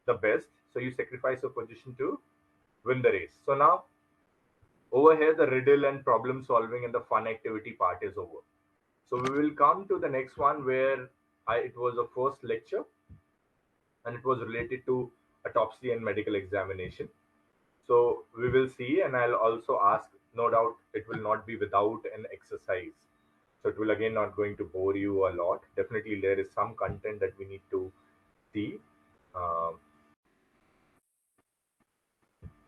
the best. So you sacrifice your position to win the race. So now over here, the riddle and problem solving and the fun activity part is over. So we will come to the next one where it was the first lecture. and it was related to autopsy and medical examination. So we will see, and I'll also ask, no doubt it will not be without an exercise. So it will again not going to bore you a lot. Definitely there is some content that we need to see. Um,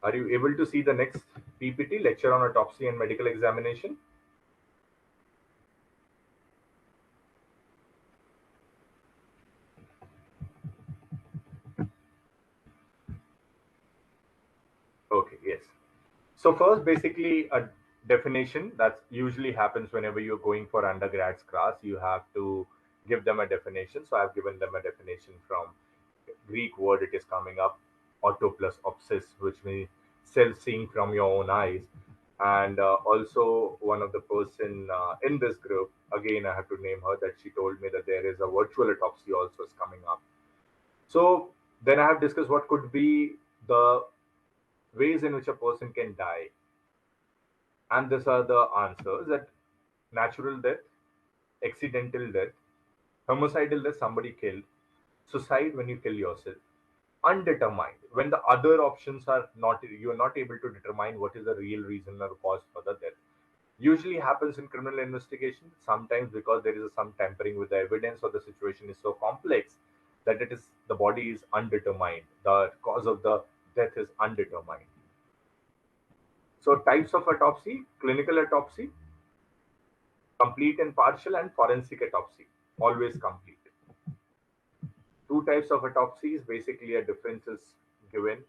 are you able to see the next PPT, lecture on autopsy and medical examination? Okay, yes. So first, basically, a definition that usually happens whenever you're going for undergrads class. You have to give them a definition. So I've given them a definition from Greek word. It is coming up, auto plus opsis, which means self-seeing from your own eyes. And also, one of the person in this group, again, I have to name her. That she told me that there is a virtual autopsy also is coming up. So then I have discussed what could be the ways in which a person can die, and these are the answers: that natural death, accidental death, homicidal death, somebody killed, suicide when you kill yourself, undetermined when the other options are not, you are not able to determine what is the real reason or cause for the death. Usually happens in criminal investigation, sometimes because there is some tampering with the evidence or the situation is so complex that it is, the body is undetermined, the cause of the death is undetermined. So types of autopsy: clinical autopsy, complete and partial, and forensic autopsy, always complete. Two types of autopsies, basically a difference is given.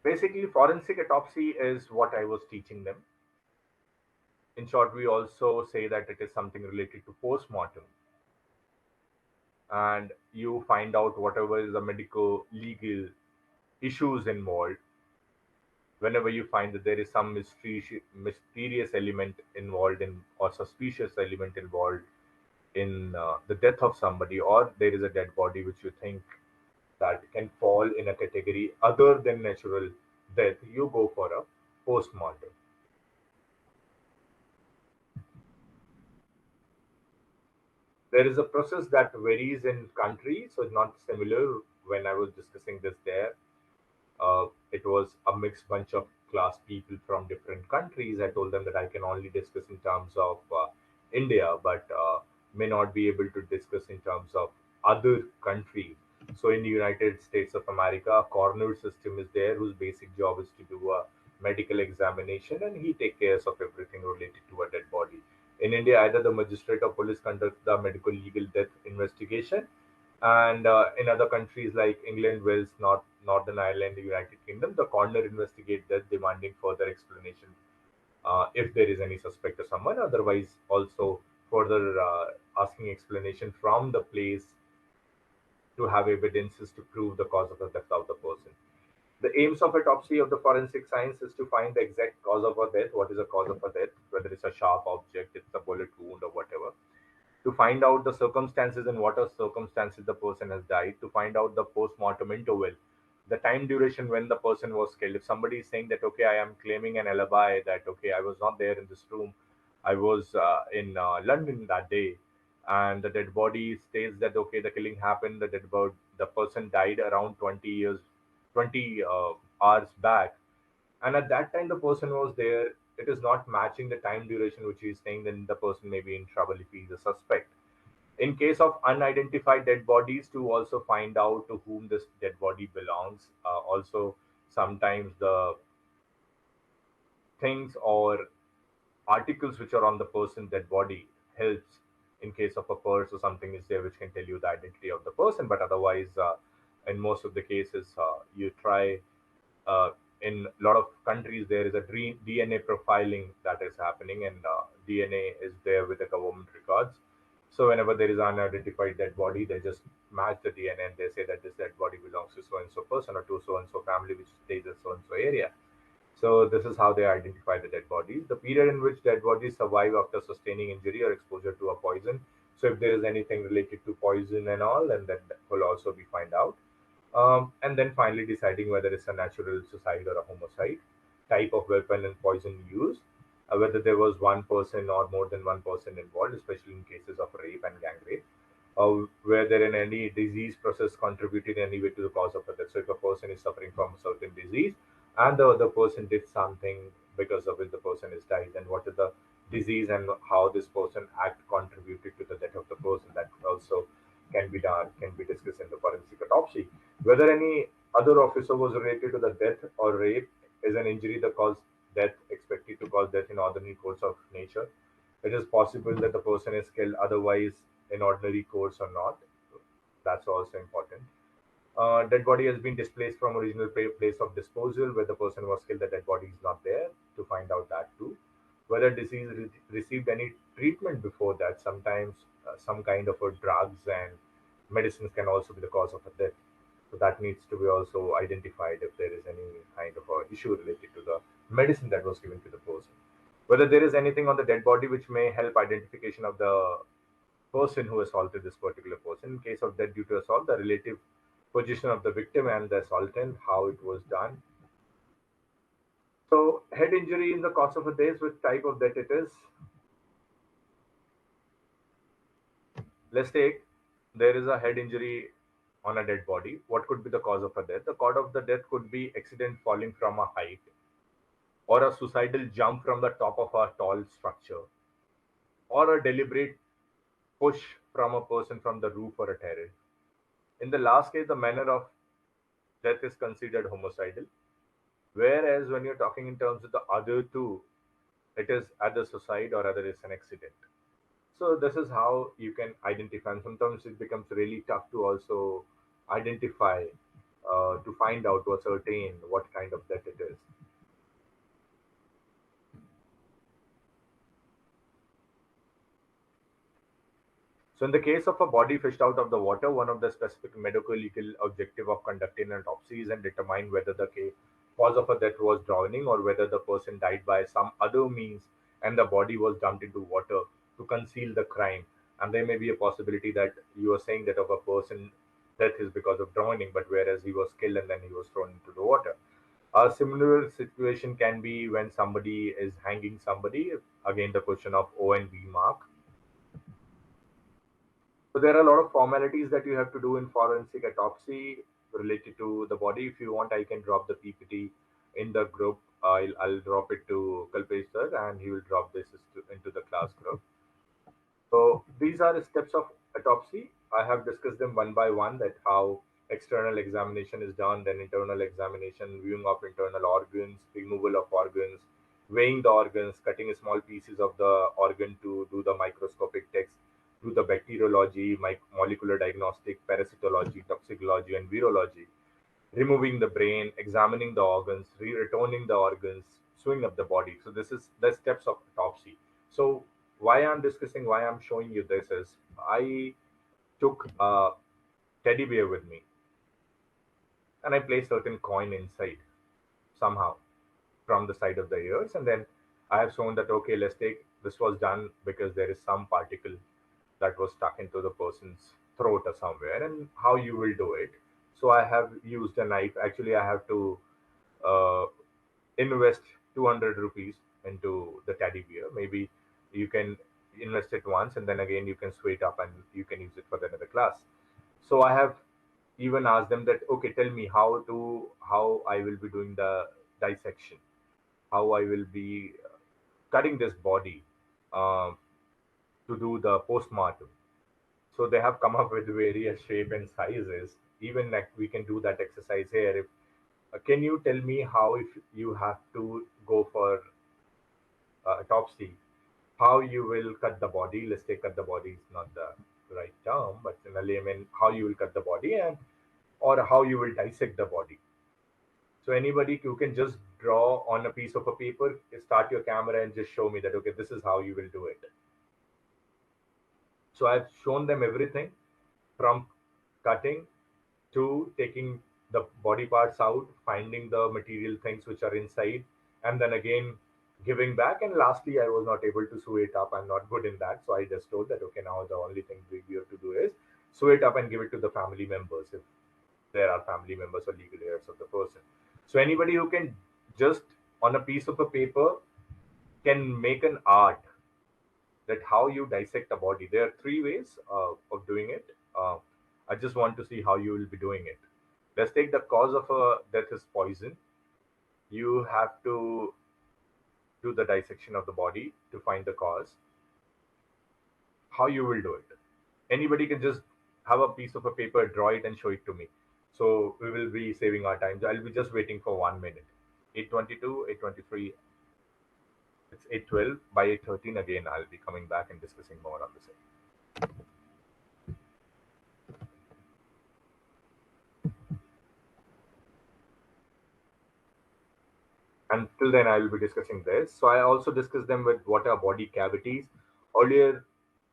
Basically, forensic autopsy is what I was teaching them. In short, we also say that it is something related to post-mortem, and you find out whatever is the medical legal issues involved. Whenever you find that there is some mysterious element involved in, or suspicious element involved in the death of somebody, or there is a dead body which you think that can fall in a category other than natural death, you go for a post-mortem. There is a process that varies in country, so it's not similar. When I was discussing this there, it was a mixed bunch of class people from different countries. I told them that I can only discuss in terms of India, but may not be able to discuss in terms of other countries. So in the United States of America, a coroner system is there whose basic job is to do a medical examination, and he take care of everything related to a dead body. In India, either the magistrate or police conduct the medical legal death investigation, and in other countries like England, Wales, Northern Ireland, the United Kingdom, the coroner investigate death, demanding further explanation if there is any suspect or someone. Otherwise, also further asking explanation from the place to have evidences to prove the cause of the death of the person. The aims of autopsy of the forensic science is to find the exact cause of a death. What is the cause of a death? Whether it's a sharp object, it's a bullet wound, or whatever. To find out the circumstances, in what are circumstances the person has died. To find out the post-mortem interval, the time duration when the person was killed. If somebody is saying that, okay, I am claiming an alibi that, okay, I was not there in this room, I was in London that day, and the dead body states that, okay, the killing happened, the person died around 20 years, 20 hours back, and at that time the person was there, it is not matching the time duration which he is saying, then the person may be in trouble if he is a suspect. In case of unidentified dead bodies, to also find out to whom this dead body belongs. Also, sometimes the things or articles which are on the person's dead body helps. In case of a purse or something is there which can tell you the identity of the person, but otherwise, in most of the cases, you try, in a lot of countries there is a DNA profiling that is happening, and DNA is there with the government records. So whenever there is unidentified dead body, they just match the DNA and they say that this dead body belongs to so and so person or to so and so family which stays in so and so area. So this is how they identify the dead bodies. The period in which dead bodies survive after sustaining injury or exposure to a poison. So if there is anything related to poison and all, then that will also be find out. And then finally deciding whether it's a natural suicide or a homicide, type of weapon and poison used. whether there was one person or more than one person involved, especially in cases of rape and gang rape, where there in any disease process contributed in any way to the cause of death. So if a person is suffering from a certain disease and the other person did something because of which the person is died, then what is the disease and how this person act contributed to the death of the person, that also can be discussed in the forensic autopsy. Whether any other officer was related to the death or rape is an injury that caused death, expected to cause death in ordinary course of nature. It is possible that the person is killed otherwise in ordinary course or not. That's also important. Dead body has been displaced from original place of disposal where the person was killed. The dead body is not there, to find out that too. Whether deceased received any treatment before that. Sometimes some kind of drugs and medicines can also be the cause of a death. So that needs to be also identified if there is any kind of a issue related to the medicine that was given to the person. Whether there is anything on the dead body which may help identification of the person who assaulted this particular person. In case of death due to assault, the relative position of the victim and the assaultant, how it was done. So, head injury in the course of a death, which type of death it is. Let's take there is a head injury on a dead body. What could be the cause of a death? The cause of the death could be accident falling from a height or a suicidal jump from the top of a tall structure or a deliberate push from a person from the roof or a terrace. In the last case, the manner of death is considered homicidal. Whereas when you're talking in terms of the other two, it is either suicide or other is an accident. So this is how you can identify. And sometimes it becomes really tough to also identify, to find out to ascertain what kind of death it is. So in the case of a body fished out of the water, one of the specific medical legal objective of conducting an autopsy is and determine whether the cause of a death was drowning or whether the person died by some other means and the body was dumped into water to conceal the crime. And there may be a possibility that you are saying that of a person death is because of drowning, but whereas he was killed and then he was thrown into the water. A similar situation can be when somebody is hanging somebody. Again, the question of O and B mark. So there are a lot of formalities that you have to do in forensic autopsy related to the body. If you want, I can drop the PPT in the group. I'll drop it to Kalpesh sir, and he will drop this into the class group. So these are the steps of autopsy. I have discussed them one by one, that how external examination is done, then internal examination, viewing of internal organs, removal of organs, weighing the organs, cutting small pieces of the organ to do the microscopic tests, do the bacteriology, molecular diagnostic, parasitology, toxicology, and virology, removing the brain, examining the organs, returning the organs, sewing up the body. So this is the steps of autopsy. So why I'm showing you this is I took a teddy bear with me and I placed certain coin inside somehow from the side of the ears, and then I have shown that okay, let's take this was done because there is some particle that was stuck into the person's throat or somewhere, and how you will do it. So I have used a knife. Actually, I have to uh, invest 200 rupees into the teddy bear. Maybe you can invest it once and then again you can sway it up and you can use it for the another class. So I have even asked them that okay, tell me how I will be doing the dissection, how I will be cutting this body uh, to do the postmortem. So they have come up with various shape and sizes. Even like we can do that exercise here. If can you tell me how, if you have to go for autopsy, how you will cut the body? Let's say cut the body is not the right term, but in a layman, how you will cut the body and or how you will dissect the body. So anybody, you can just draw on a piece of a paper, start your camera and just show me that okay, this is how you will do it. So I've shown them everything from cutting to taking the body parts out, finding the material things which are inside, and then again giving back. And lastly, I was not able to sew it up. I'm not good in that. So I just told that, okay, now the only thing we have to do is sew it up and give it to the family members if there are family members or legal heirs of the person. So anybody who can just on a piece of a paper can make an art that how you dissect a body. There are three ways of doing it. I just want to see how you will be doing it. Let's take the cause of a death is poison. You have to do the dissection of the body to find the cause. How you will do it? Anybody can just have a piece of a paper, draw it, and show it to me. So we will be saving our time. So I'll be just waiting for 1 minute. 8:22, 8:23. It's 8:12. By 8:13 again, I'll be coming back and discussing more on the same. Until then, I will be discussing this. So I also discuss them with what are body cavities. Earlier,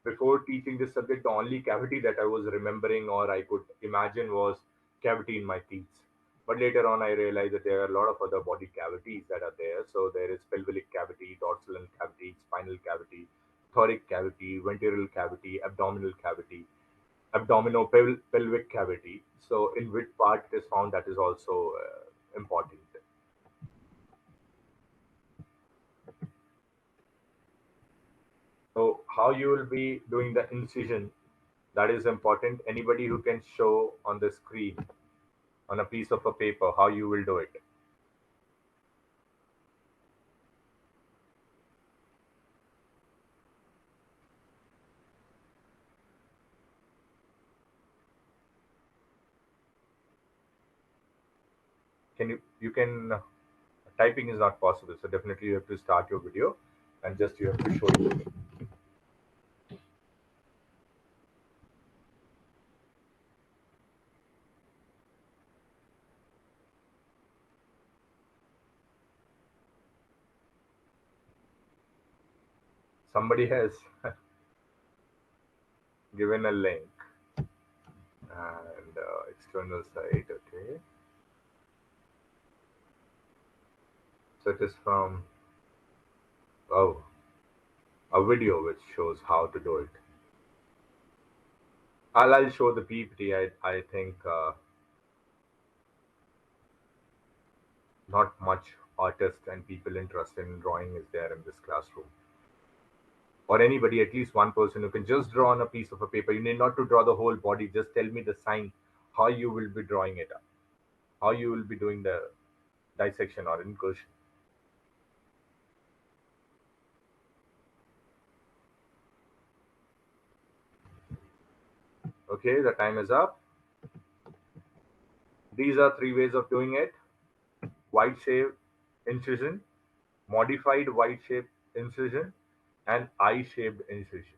before teaching this subject, the only cavity that I was remembering or I could imagine was cavity in my teeth. But later on, I realized that there are a lot of other body cavities that are there. So there is pelvic cavity, dorsal cavity, spinal cavity, thoracic cavity, ventral cavity, abdominal cavity, pelvic cavity. So in which part it is found, that is also important. So how you will be doing the incision, that is important. Anybody who can show on the screen on a piece of a paper how you will do it. Can you can typing is not possible, so definitely you have to start your video and just you have to show it to me. Somebody has given a link and external site. Okay, so it is from a video which shows how to do it. I'll show the PPT. I think not much artists and people interested in drawing is there in this classroom, or anybody, at least one person who can just draw on a piece of a paper. You need not to draw the whole body, just tell me the sign, how you will be drawing it up, how you will be doing the dissection or incursion. Okay, the time is up. These are three ways of doing it: wide shape incision, modified wide shape incision, and eye shaped incision.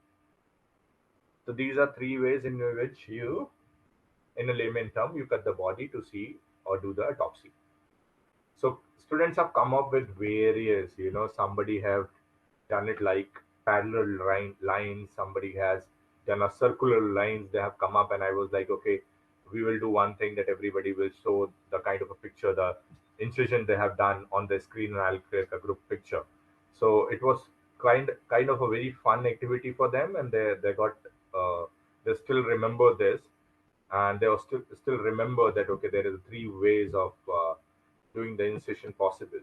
So these are three ways in which you, in a layman term, you cut the body to see or do the autopsy. So students have come up with various, somebody have done it like parallel lines, somebody has done a circular lines, they have come up, and I was like, okay, we will do one thing, that everybody will show the kind of a picture, the incision they have done on the screen, and I'll create a group picture. So it was kind of a very fun activity for them, and they got they still remember this, and they will still remember that, okay, there is three ways of doing the incision possible.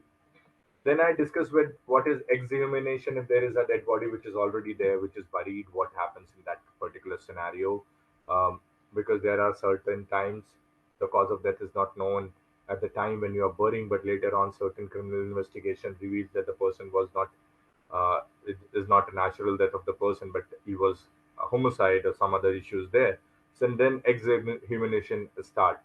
Then I discuss with what is exhumation. If there is a dead body which is already there, which is buried, what happens in that particular scenario? Because there are certain times the cause of death is not known at the time when you are burying, but later on certain criminal investigation reveals that the person was not, it is not a natural death of the person, but he was a homicide or some other issues there. So then exhumation start.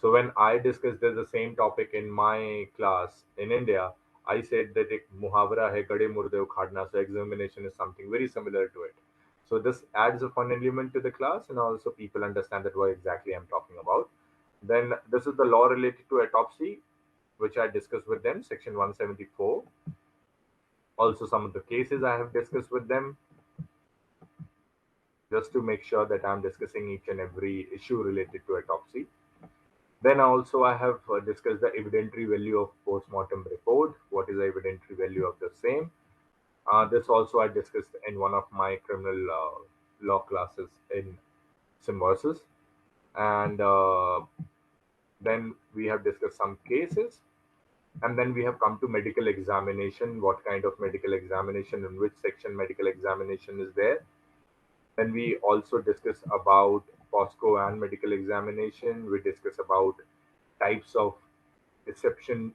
So when I discussed the same topic in my class in India, I said that एक मुहावरा है गड़े मुर्दे उखाड़ना. So examination is something very similar to it. So this adds a fun element to the class, and also people understand that what exactly I'm talking about. Then this is the law related to autopsy, which I discussed with them, section 174. Also some of the cases I have discussed with them, just to make sure that I'm discussing each and every issue related to autopsy. Then also I have discussed the evidentiary value of post-mortem report. What is the evidentiary value of the same? This also I discussed in one of my criminal law classes in symbiosis. And then we have discussed some cases. And then we have come to medical examination. What kind of medical examination, in which section medical examination is there? Then we also discuss about POSCO and medical examination. We discuss about types of deception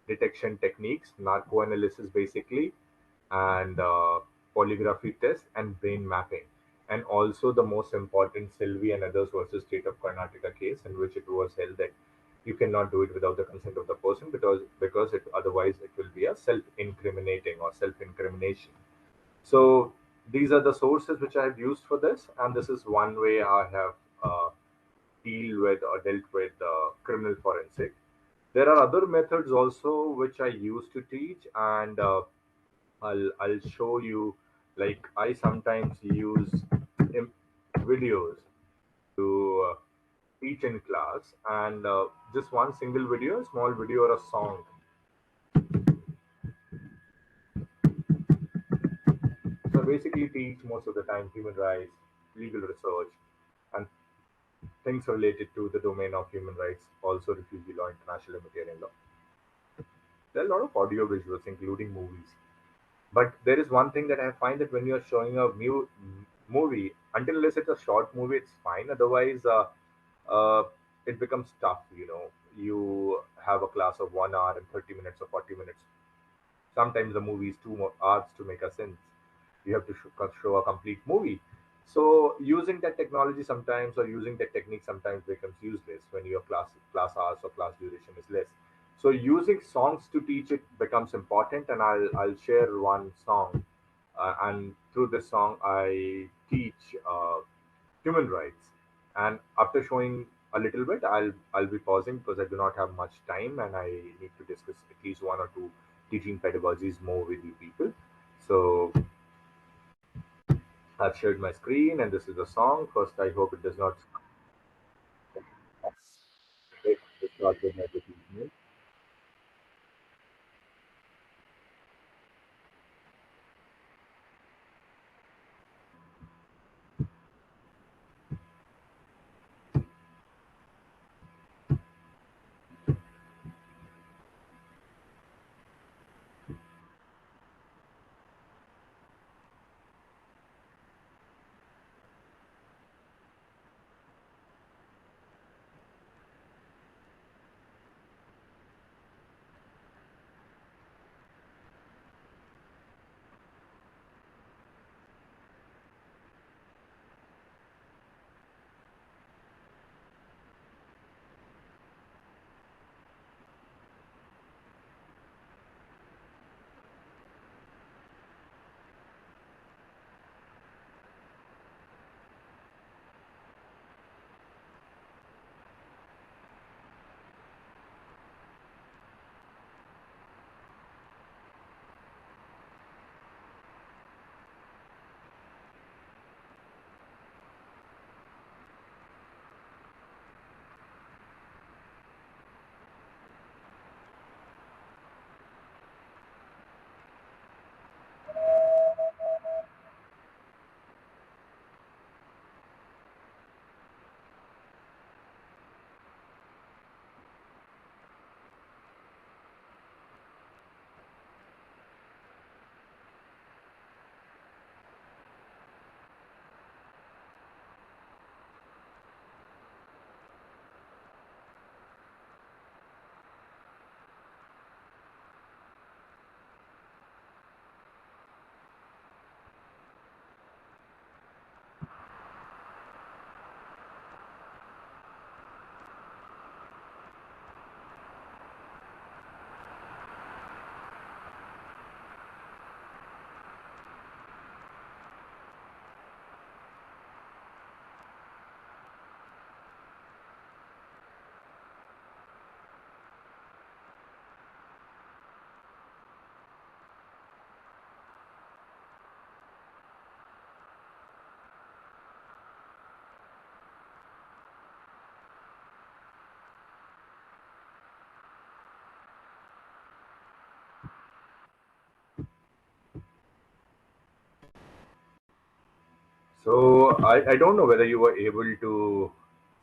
detection techniques, narco-analysis basically, and polygraphy test and brain mapping. And also the most important, Sylvie and others versus State of Karnataka case, in which it was held that you cannot do it without the consent of the person, because it, otherwise it will be a self-incriminating or self-incrimination. So these are the sources which I have used for this, and this is one way I have dealt with criminal forensic. There are other methods also which I used to teach, and I'll show you. Like I sometimes use im- videos to teach in class, and just one single video, a small video or a song. So I basically teach most of the time human rights, legal research, and things related to the domain of human rights, also refugee law, international humanitarian law. There are a lot of audio visuals, including movies. But there is one thing that I find, that when you are showing a movie, until unless it's a short movie, it's fine. Otherwise, uh, it becomes tough. You have a class of 1 hour and 30 minutes or 40 minutes. Sometimes the movie is 2 more hours to make a sense. You have to show a complete movie. So using that technology sometimes, or using that technique sometimes, becomes useless when your class hours or class duration is less. So using songs to teach it becomes important, and I'll share one song, and through this song I teach human rights. And after showing a little bit, I'll be pausing because I do not have much time, and I need to discuss at least one or two teaching pedagogies more with you people. So I've shared my screen, and this is the song. First, I hope it does not start with my repeat. So I don't know whether you were able to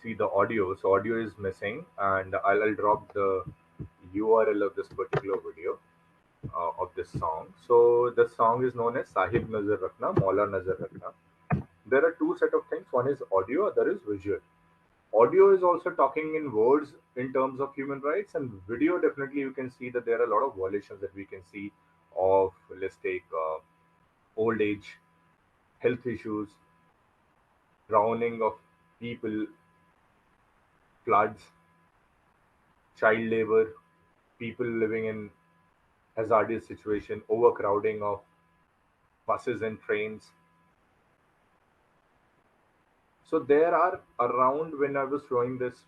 see the audio. So audio is missing, and I'll drop the URL of this particular video of this song. So the song is known as Sahib Nazar Rakhna, Maula Nazar Rakhna. There are two set of things. One is audio, other is visual. Audio is also talking in words in terms of human rights, and video definitely you can see that there are a lot of violations that we can see of, let's take old age, health issues, drowning of people, floods, child labor, people living in hazardous situation, overcrowding of buses and trains. So there are around, when I was showing this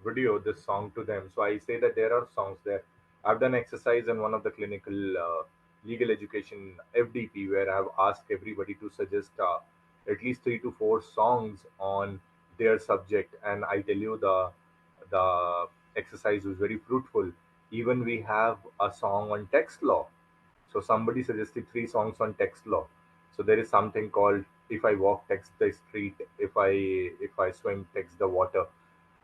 video, this song to them. So I say that there are songs there. I've done exercise in one of the clinical legal education FDP where I've asked everybody to suggest at least 3 to 4 songs on their subject, and I tell you the exercise was very fruitful. Even we have a song on text law, so somebody suggested 3 songs on text law. So there is something called "If I Walk, Text the Street; If I Swim, Text the Water."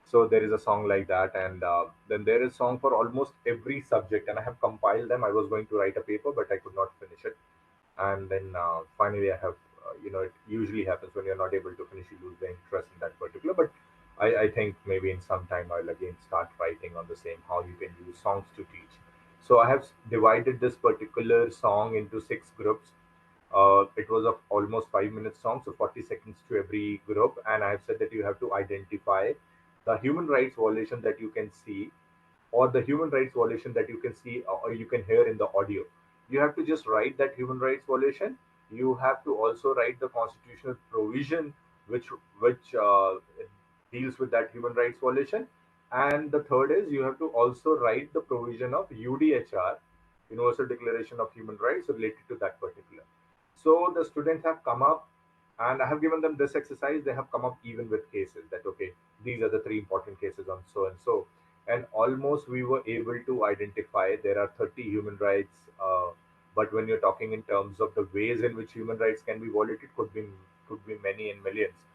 So there is a song like that, and then there is song for almost every subject, and I have compiled them. I was going to write a paper, but I could not finish it, and then finally I have. It usually happens when you're not able to finish, you lose the interest in that particular. But I think maybe in some time I'll again start writing on the same how you can use songs to teach. So I have divided this particular song into 6 groups. It was of almost 5 minute song, so 40 seconds to every group, and I have said that you have to identify the human rights violation that you can see, or the human rights violation that you can see or you can hear in the audio. You have to just write that human rights violation. You have to also write the constitutional provision which deals with that human rights violation. And the third is you have to also write the provision of UDHR, Universal Declaration of Human Rights, related to that particular. So the students have come up, and I have given them this exercise. They have come up even with cases that okay, these are the 3 important cases on so and so, and almost we were able to identify there are 30 human rights. But when you're talking in terms of the ways in which human rights can be violated, could be many and millions.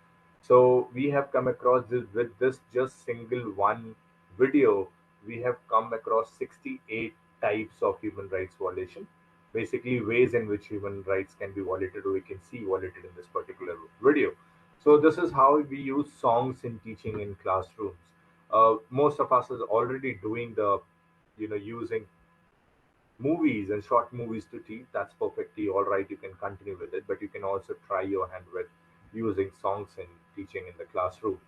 So we have come across this with this just single one video. We have come across 68 types of human rights violation, basically ways in which human rights can be violated or we can see violated in this particular video. So this is how we use songs in teaching in classrooms. Most of us is already doing the using movies and short movies to teach. That's perfectly all right, you can continue with it, but you can also try your hand with using songs in teaching in the classroom.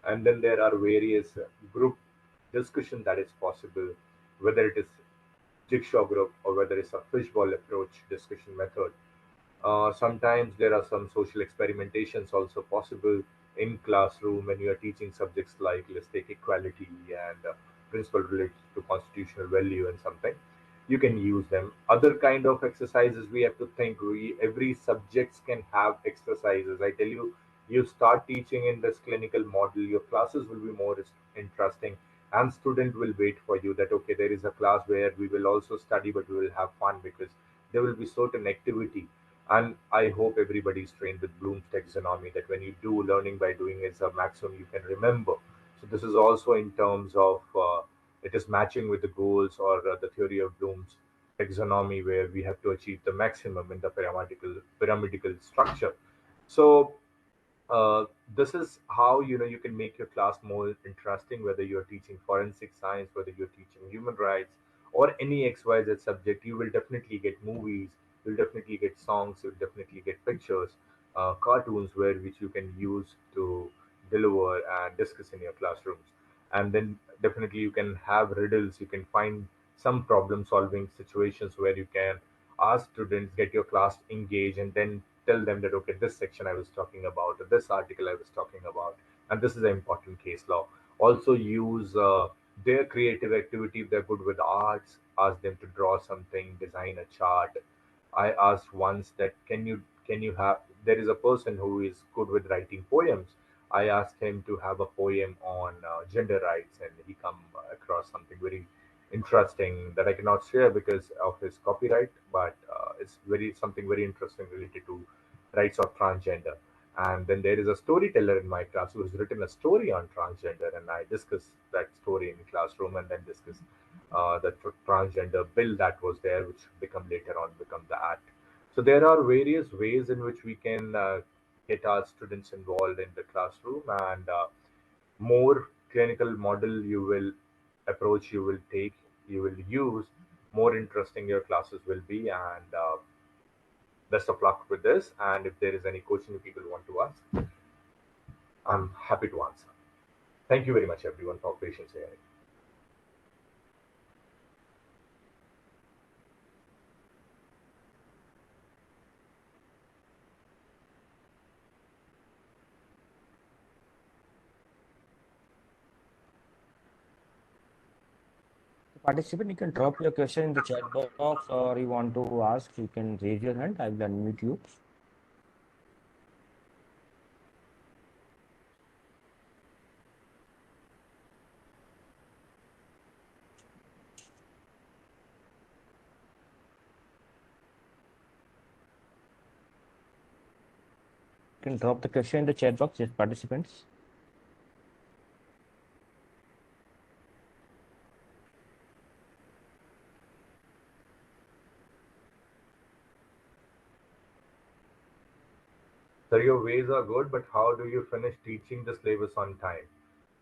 And then there are various group discussion that is possible, whether it is jigsaw group or whether it's a fishbowl approach discussion method. Sometimes there are some social experimentations also possible in classroom when you are teaching subjects like, let's take equality and principle related to constitutional value and something. You can use them. Other kind of exercises we have to think. Every subjects can have exercises. I tell you, you start teaching in this clinical model, your classes will be more interesting, and student will wait for you that okay, there is a class where we will also study, but we will have fun because there will be certain activity. And I hope everybody is trained with Bloom's taxonomy that when you do, learning by doing is a maximum you can remember. So this is also in terms of it is matching with the goals or the theory of Bloom's taxonomy, where we have to achieve the maximum in the pyramidal structure. So uh, this is how you can make your class more interesting, whether you're teaching forensic science, whether you're teaching human rights, or any XYZ subject. You will definitely get movies, you'll definitely get songs, you'll definitely get pictures, cartoons, where which you can use to deliver and discuss in your classrooms. And then definitely you can have riddles, you can find some problem solving situations where you can ask students, get your class engaged, and then tell them that okay, this section I was talking about, or this article I was talking about, and this is an important case law. Also use their creative activity. If they're good with arts, ask them to draw something, design a chart. I asked once that can you have, there is a person who is good with writing poems. I asked him to have a poem on gender rights, and he come across something very interesting that I cannot share because of his copyright, but it's very something very interesting related to rights of transgender. And then there is a storyteller in my class who has written a story on transgender, and I discuss that story in classroom and then discuss. the transgender bill that was there, which become later on become the act. So there are various ways in which we can get our students involved in the classroom, and more clinical model you will approach, you will take, you will use, more interesting your classes will be. And best of luck with this. And if there is any question people want to ask, I'm happy to answer. Thank you very much, everyone, for patience here. Participant, you can drop your question in the chat box, or you want to ask, you can raise your hand. I will unmute you. You can drop the question in the chat box, yes, participants. So your ways are good, but how do you finish teaching the syllabus on time?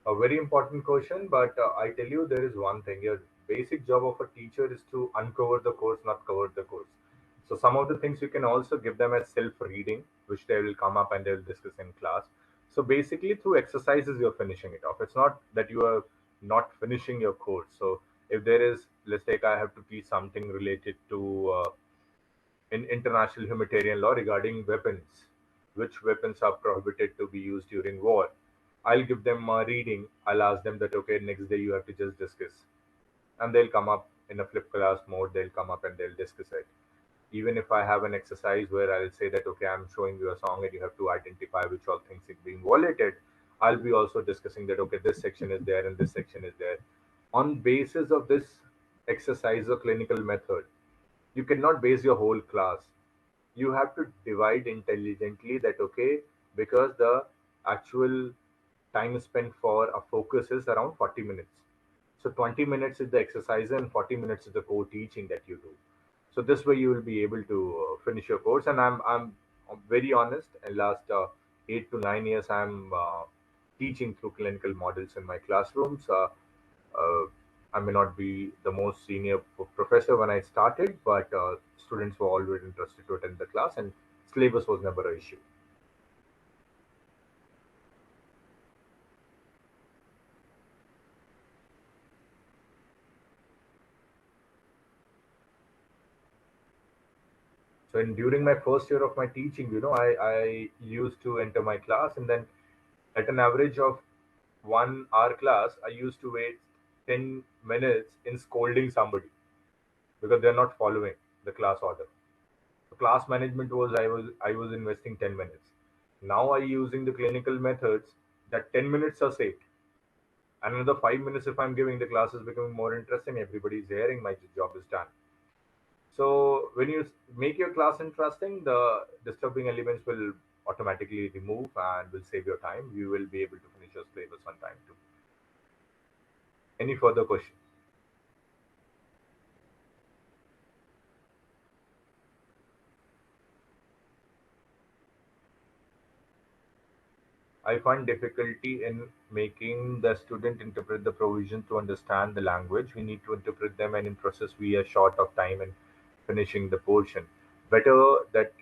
A very important question, but I tell you, there is one thing. Your basic job of a teacher is to uncover the course, not cover the course. So some of the things you can also give them as self-reading, which they will come up and they will discuss in class. So basically, through exercises, you're finishing it off. It's not that you are not finishing your course. So if there is, let's take, I have to teach something related to in international humanitarian law regarding weapons, which weapons are prohibited to be used during war. I'll give them a reading. I'll ask them that, okay, next day you have to just discuss. And they'll come up in a flip class mode, they'll come up and they'll discuss it. Even if I have an exercise where I'll say that, okay, I'm showing you a song and you have to identify which all things is being violated, I'll be also discussing that, okay, this section is there and this section is there. On basis of this exercise or clinical method, you cannot base your whole class. You have to divide intelligently that, okay, because the actual time spent for a focus is around 40 minutes. So 20 minutes is the exercise and 40 minutes is the core teaching that you do. So this way you will be able to finish your course. And I'm very honest. In last 8 to 9 years, I'm teaching through clinical models in my classrooms. Uh, I may not be the most senior professor when I started, but students were always interested to attend the class, and syllabus was never an issue. So, during my first year of my teaching, I used to enter my class, and then at an average of 1 hour class, I used to wait 10 minutes in scolding somebody because they're not following the class order. So class management was I was investing 10 minutes. Now I using the clinical methods that 10 minutes are saved. And another 5 minutes if I'm giving the class is becoming more interesting. Everybody's hearing my job is done. So when you make your class interesting, the disturbing elements will automatically remove and will save your time. You will be able to finish your syllabus on time too. Any further questions? I find difficulty in making the student interpret the provision to understand the language. We need to interpret them, and in process we are short of time in finishing the portion. Better that,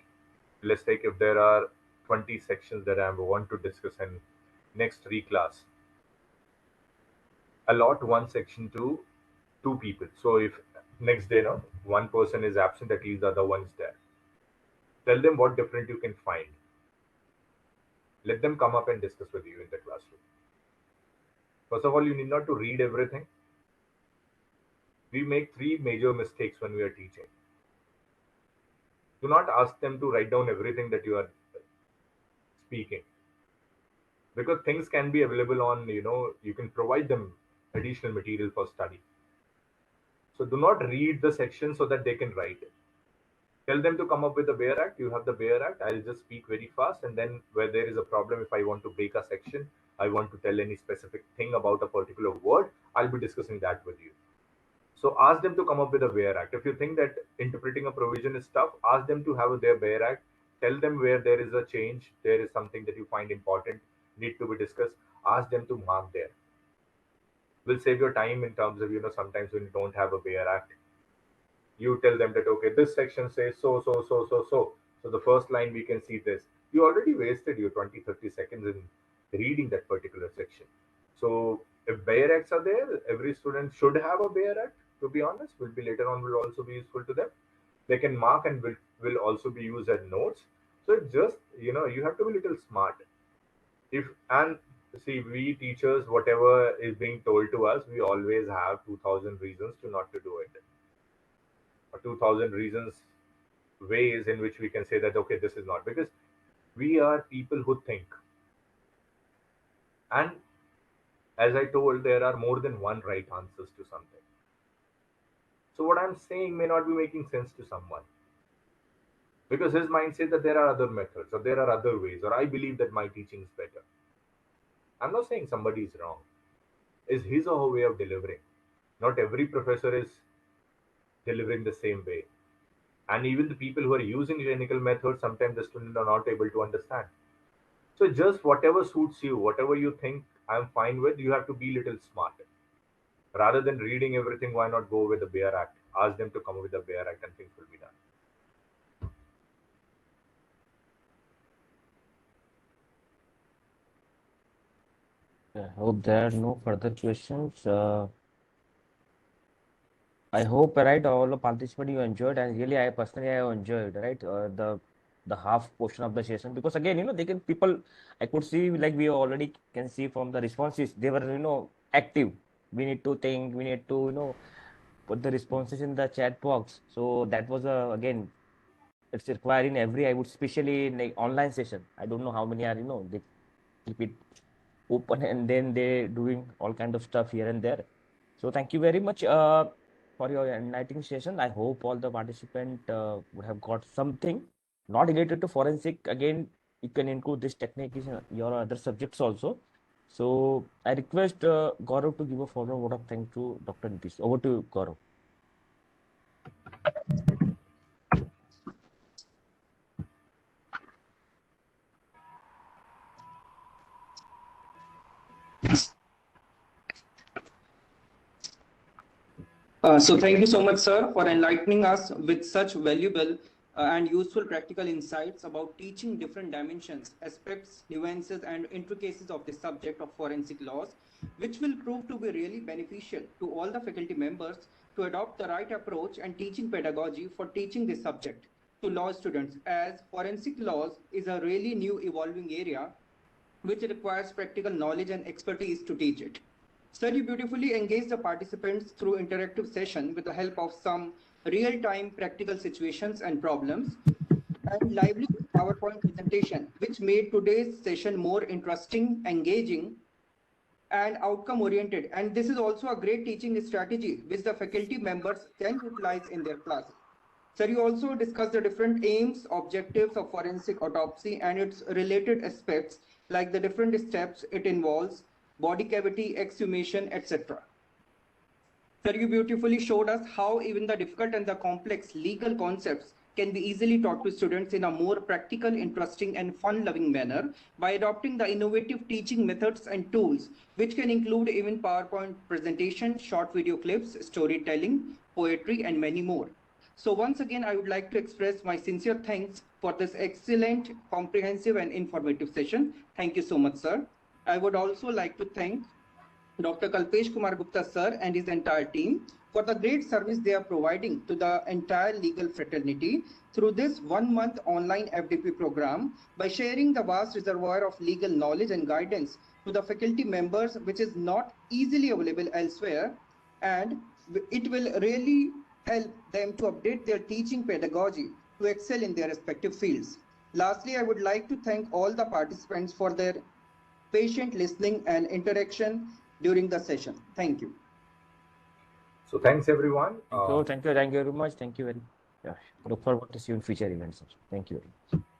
let's take, if there are 20 sections that I want to discuss in next 3 class, allot one section to 2 people. So if next day, no, one person is absent, at least the other one is there. Tell them what different you can find. Let them come up and discuss with you in the classroom. First of all, you need not to read everything. We make 3 major mistakes when we are teaching. Do not ask them to write down everything that you are speaking, because things can be available on, you can provide them additional material for study. So do not read the section so that they can write it. Tell them to come up with the Bear Act. You have the Bear Act. I'll just speak very fast, and then where there is a problem, if I want to break a section, I want to tell any specific thing about a particular word, I'll be discussing that with you. So ask them to come up with a Where Act. If you think that interpreting a provision is tough, ask them to have their Where Act. Tell them where there is a change, there is something that you find important, need to be discussed. Ask them to mark there. Will save your time in terms of, sometimes when you don't have a Where Act, you tell them that, okay, this section says so the first line we can see this. You already wasted your 20-30 seconds in reading that particular section. So if Bayer Acts are there, every student should have a Bayer Act, to be honest. Will be later on, will also be useful to them. They can mark and will also be used as notes. So it's just, you have to be a little smart. If and see, we teachers, whatever is being told to us, we always have 2000 reasons to not to do it, or 2000 reasons, ways in which we can say that, okay, this is not, because we are people who think. And as I told, there are more than one right answers to something. So what I'm saying may not be making sense to someone, because his mind says that there are other methods, or there are other ways, or I believe that my teaching is better. I'm not saying somebody is wrong. Is his or her way of delivering. Not every professor is delivering the same way. And even the people who are using clinical methods, sometimes the students are not able to understand. So just whatever suits you, whatever you think I'm fine with, you have to be little smart. Rather than reading everything, why not go with the Bear Act? Ask them to come up with the Bear Act and things will be done. I hope there are no further questions. I hope, right, all the participants you enjoyed, and really, I personally I enjoyed, right, the half portion of the session, because again, they can people. I could see, like we already can see from the responses, they were active. We need to think, we need to put the responses in the chat box. So that was again, it's required in every, I would, especially in like online session. I don't know how many are they keep it open and then they doing all kind of stuff here and there. So thank you very much for your enlightening session. I hope all the participant would have got something not related to forensic. Again, you can include this technique in your other subjects also. So I request Gaurav to give a follow word of thanks to Dr. Niteesh. Over to you, Gaurav. So thank you so much, sir, for enlightening us with such valuable and useful practical insights about teaching different dimensions, aspects, nuances, and intricacies of the subject of forensic laws, which will prove to be really beneficial to all the faculty members to adopt the right approach and teaching pedagogy for teaching this subject to law students, as forensic laws is a really new evolving area which requires practical knowledge and expertise to teach it. Sir, you beautifully engage the participants through interactive session with the help of some real-time practical situations and problems and lively PowerPoint presentation, which made today's session more interesting, engaging, and outcome oriented. And this is also a great teaching strategy which the faculty members can utilize in their classes. Sir, you also discussed the different aims, objectives of forensic autopsy and its related aspects, like the different steps it involves, body cavity, exhumation, etc. Sir, you beautifully showed us how even the difficult and the complex legal concepts can be easily taught to students in a more practical, interesting, and fun-loving manner by adopting the innovative teaching methods and tools, which can include even PowerPoint presentation, short video clips, storytelling, poetry, and many more. So once again, I would like to express my sincere thanks for this excellent, comprehensive, and informative session. Thank you so much, sir. I would also like to thank Dr. Kalpesh Kumar Gupta sir and his entire team for the great service they are providing to the entire legal fraternity through this 1 month online FDP program by sharing the vast reservoir of legal knowledge and guidance to the faculty members, which is not easily available elsewhere, and it will really help them to update their teaching pedagogy to excel in their respective fields. Lastly, I would like to thank all the participants for their patient listening and interaction during the session. Thank you. So thanks everyone. Thank you very much. Thank you very much. Yeah. Look forward to see you in future events. Thank you very much.